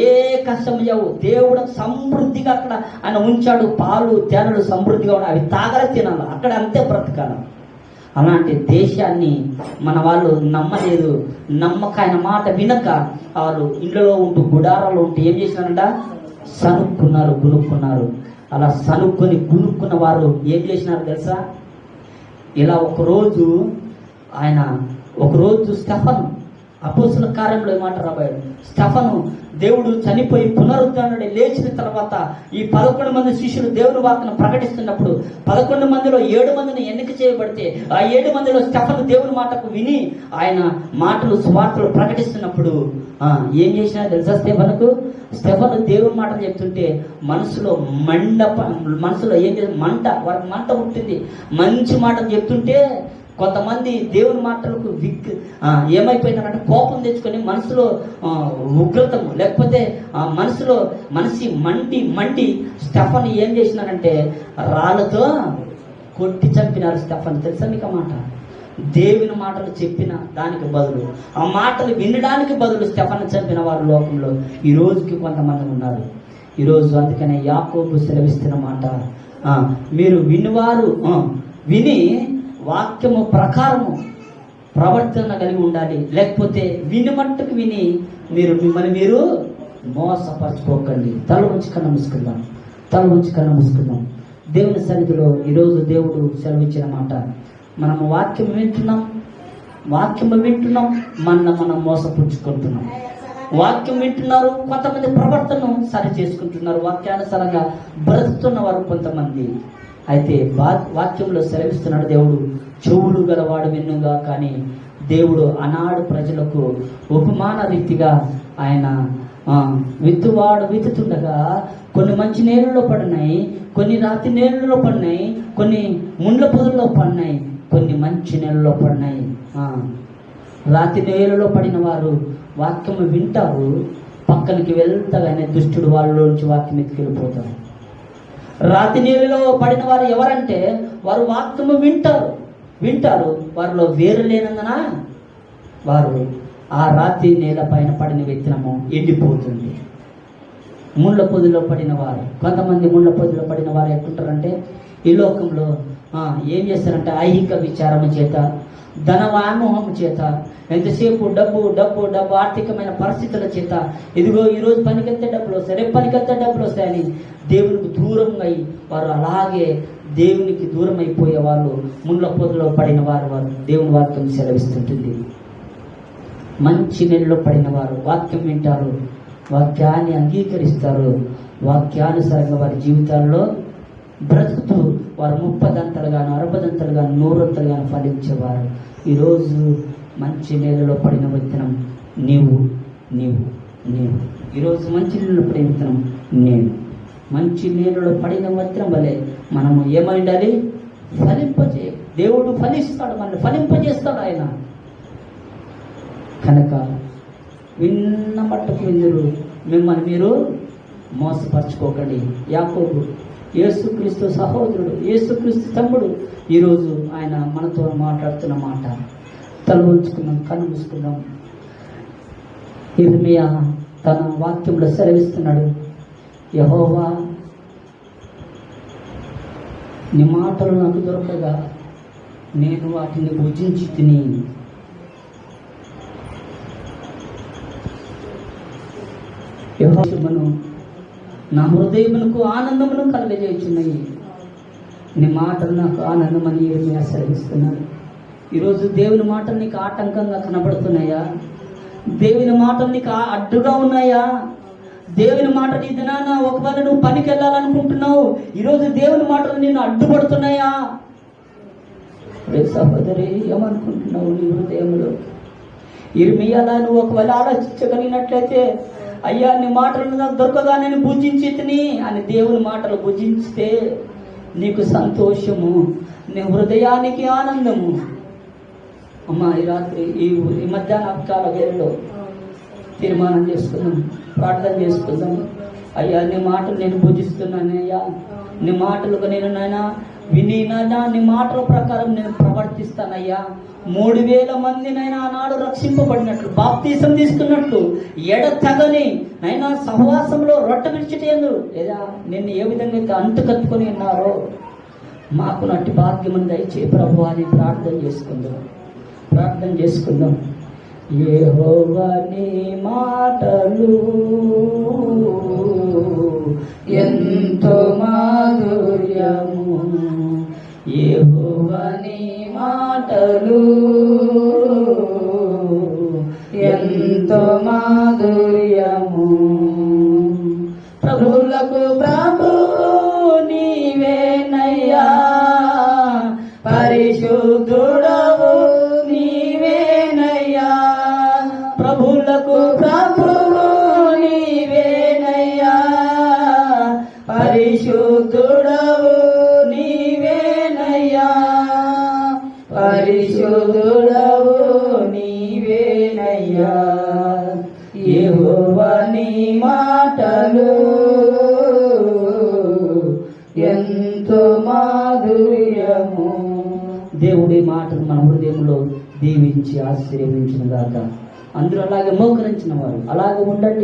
ఏ కష్టం చేయవు. దేవుడు సమృద్ధిగా అక్కడ ఆయన ఉంచాడు. పాలు తేనెలు సమృద్ధిగా ఉన్నాయి, అవి తాగలే తినాలి, అక్కడ అంతే బ్రతకాలి. అలాంటి దేశాన్ని మన వాళ్ళు నమ్మలేదు. నమ్మక ఆయన మాట వినక వాళ్ళు ఇంట్లో ఉంటూ గుడారాలు ఉంటూ ఏం చేసినారంట? గునుక్కున్నారు. అలా గునుక్కున్న వారు ఏం చేసినారు తెలుసా? ఇలా ఒకరోజు స్టెఫను అపోస్తలుల కార్యంలో ఏమాట రాబాడు. స్టెఫను దేవుడు చనిపోయి పునరుద్ధరణుడి లేచిన తర్వాత ఈ 11 మంది శిష్యులు దేవుని వార్తను ప్రకటిస్తున్నప్పుడు 11 మందిలో 7 మందిని ఎన్నిక చేయబడితే ఆ 7 మందిలో స్టెఫను దేవుని మాటకు విని ఆయన మాటలు సువార్తలు ప్రకటిస్తున్నప్పుడు ఏం చేసినా తెలుసా? స్టెఫను దేవుని మాటలు చెప్తుంటే మనసులో ఏం చేసి వారికి మంట పుట్టింది. మంచి మాటలు చెప్తుంటే కొంతమంది దేవుని మాటలకు ఏమైపోయినారంటే కోపం తెచ్చుకొని మనసులో ఉగ్రతము, లేకపోతే మనిషి మండి స్టెఫన్ ఏం చేసినారంటే రాళ్ళతో కొట్టి చంపినారు స్టెఫన్. తెలుసా మీకు ఆ మాట? దేవుని మాటలు చెప్పిన దానికి బదులు, ఆ మాటలు వినడానికి బదులు స్టెఫన్ చంపిన వారు లోకంలో ఈ రోజుకి కొంతమంది ఉన్నారు. ఈరోజు అందుకనే యాకోబు సెలవిస్తున్న మాట, మీరు విని వాక్యము ప్రకారము ప్రవర్తన కలిగి ఉండాలి. లేకపోతే మట్టుకు విని మిమ్మల్ని మీరు మోసపరచుకోకండి. తల ఉంచి కన్ను మూసుకుందాం. దేవుని సన్నిధిలో ఈరోజు దేవుడు సెలవిచ్చిన మాట, మనము వాక్యం వింటున్నాం, మనం మోసపుచ్చుకుంటున్నాం. వాక్యం వింటున్నారు, కొంతమంది ప్రవర్తనను సరి చేసుకుంటున్నారు, వాక్యానుసారంగా బ్రతుకుతున్న వారు కొంతమంది. అయితే వాక్యంలో సెలవిస్తున్నాడు దేవుడు, చెవులు గలవాడు విన్నుగా. కానీ దేవుడు ఆనాడు ప్రజలకు ఉపమాన రీతిగా ఆయన విత్తువాడు విత్తుతుండగా కొన్ని మంచి నేలలో పడినాయి, కొన్ని రాతి నేలలో పడినాయి, కొన్ని ముండ్ల పొదల్లో పడినాయి, కొన్ని మంచి నేలలో పడినాయి. రాతి నేలలో పడిన వారు వాక్యము వింటారు, పక్కనికి వెళ్తాగానే దుష్టుడు వాళ్ళలోంచి వాక్యం ఎత్తుకెళ్ళిపోతారు. రాతి నేలలో పడిన వారు ఎవరంటే వారు వాక్యము వింటారు, వారిలో వేరు లేనందున వారు ఆ రాతి నేల పైన పడిన విత్తనము ఎండిపోతుంది. ముళ్ళ పొదిలో పడిన వారు, కొంతమంది ముళ్ళ పొదిలో పడిన వారు ఎట్లుంటారంటే ఈ లోకంలో ఏం చేస్తారంటే ఐహిక విచారము చేత, ధన వ్యామోహం చేత, ఎంతసేపు డబ్బు డబ్బు డబ్బు ఆర్థికమైన పరిస్థితుల చేత, ఇదిగో ఈరోజు పనికెళ్తే డబ్బులు వస్తాయి, రేపు పనికెళ్తే డబ్బులు వస్తాయని దేవునికి దూరంగా అయి వారు అలాగే దేవునికి దూరం అయిపోయే వాళ్ళు, ముళ్ళ పొదలో పడిన వారు దేవుని వాక్యం సెలవిస్తుంటుంది. మంచి నెలలో పడిన వారు వాక్యం వింటారు, వాక్యాన్ని అంగీకరిస్తారు, వాక్యానుసారంగా వారి జీవితాల్లో బ్రతుకుతూ వారు 30దంతలుగాను 60దంతలుగాను 100దంతలుగాను ఫలించేవారు. ఈరోజు మంచి నేలలో పడిన విత్తనం నీవు నీవు నీవు ఈరోజు మంచి నేలలో పడిన విత్తనం నేను. మంచి నేలలో పడిన విత్తనం వలె మనము ఏమై ఉండాలి? ఫలింపజే. దేవుడు ఫలిస్తాడు, మనల్ని ఫలింపజేస్తాడు ఆయన. కనుక విన్న మట్టుకు విందురు, మిమ్మల్ని మీరు మోసపరచుకోకండి. యాకోబు యేసుక్రీస్తు సహోదరుడు, యేసుక్రీస్తు తమ్ముడు, ఈరోజు ఆయన మనతో మాట్లాడుతున్న మాట. తల ఉంచుకుందాం, కన్ను మూసుకుందాం. ఇర్మియా తన వాక్యంలో సెలవిస్తున్నాడు, యెహోవా నీ మాటలు నాకు దొరకగా నేను వాటిని భుజించి తిని యెహోవాను నా హృదయమునకు ఆనందమును కలగజేయుచున్నాయి. నీ మాటలు నాకు ఆనందమని ఇర్మియా సెలవిస్తున్నాడు. ఈరోజు దేవుని మాటలు నీకు ఆటంకంగా కనబడుతున్నాయా? దేవుని మాటలు నీకు అడ్డుగా ఉన్నాయా? దేవుని మాట నీ దినాన ఒకవేళ నువ్వు పనికి వెళ్ళాలనుకుంటున్నావు, ఈరోజు దేవుని మాటలు నేను అడ్డుపడుతున్నాయా? సహోదరి, ఏమనుకుంటున్నావు నీ హృదయంలో? ఇర్మియాలా నువ్వు ఒకవేళ ఆలోచించగలిగినట్లయితే, అయ్యా నీ మాటలు నాకు దొరకగా నేను భుజించి తిని అని దేవుని మాటలు భుజించితే నీకు సంతోషము, నీ హృదయానికి ఆనందము. అమ్మా, ఈ రాత్రి ఈ మధ్యాహ్న కాల వేళలో తీర్మానం చేసుకుందాం, ప్రార్థన చేసుకుందాం. అయ్యా నీ మాటలు నేను భుజిస్తున్నానయ్యా, నీ మాటలకు నేను నాయన విని నాయనా నీ మాటల ప్రకారం నేను ప్రవర్తిస్తానయ్యా. 3000 మందినైనా ఆనాడు రక్షింపబడినట్లు, బాప్తీసం తీసుకున్నట్లు, ఎడతగని నైనా సహవాసంలో రొట్టె విడిచిటేందు లేదా నిన్ను ఏ విధంగా అయితే అంటు కట్టుకొని ఉన్నారో మాకు నట్టి భాగ్యమును దయచేయి ప్రభు అని ప్రార్థన చేసుకుందాం, ప్రార్థన చేసుకుందాం. యెహోవా నీ మాటలు ఎంతో మాధుర్యము, యెహోవా నీ మాటలు ఎంతో మాధుర్యము. ప్రభువులకు ప్రభువు నీవేనయ్యా, పరిశుద్ధుడవు నీవేనయ్యా. ప్రభువులకు ప్రభువు నీవేనయ్యా, పరిశుద్ధుడవు నీవేనయ్యా, పరిశుద్ధుడవు నీవేనయ్యా. యెహోవా నీ మాటలు ఎంతో మాధుర్యము. దేవుడి మాటలు మన హృదయంలో దీవించి ఆశీర్వదించిన గాక. అందరూ అలాగే మోకరించిన వారు అలాగే ఉండండి.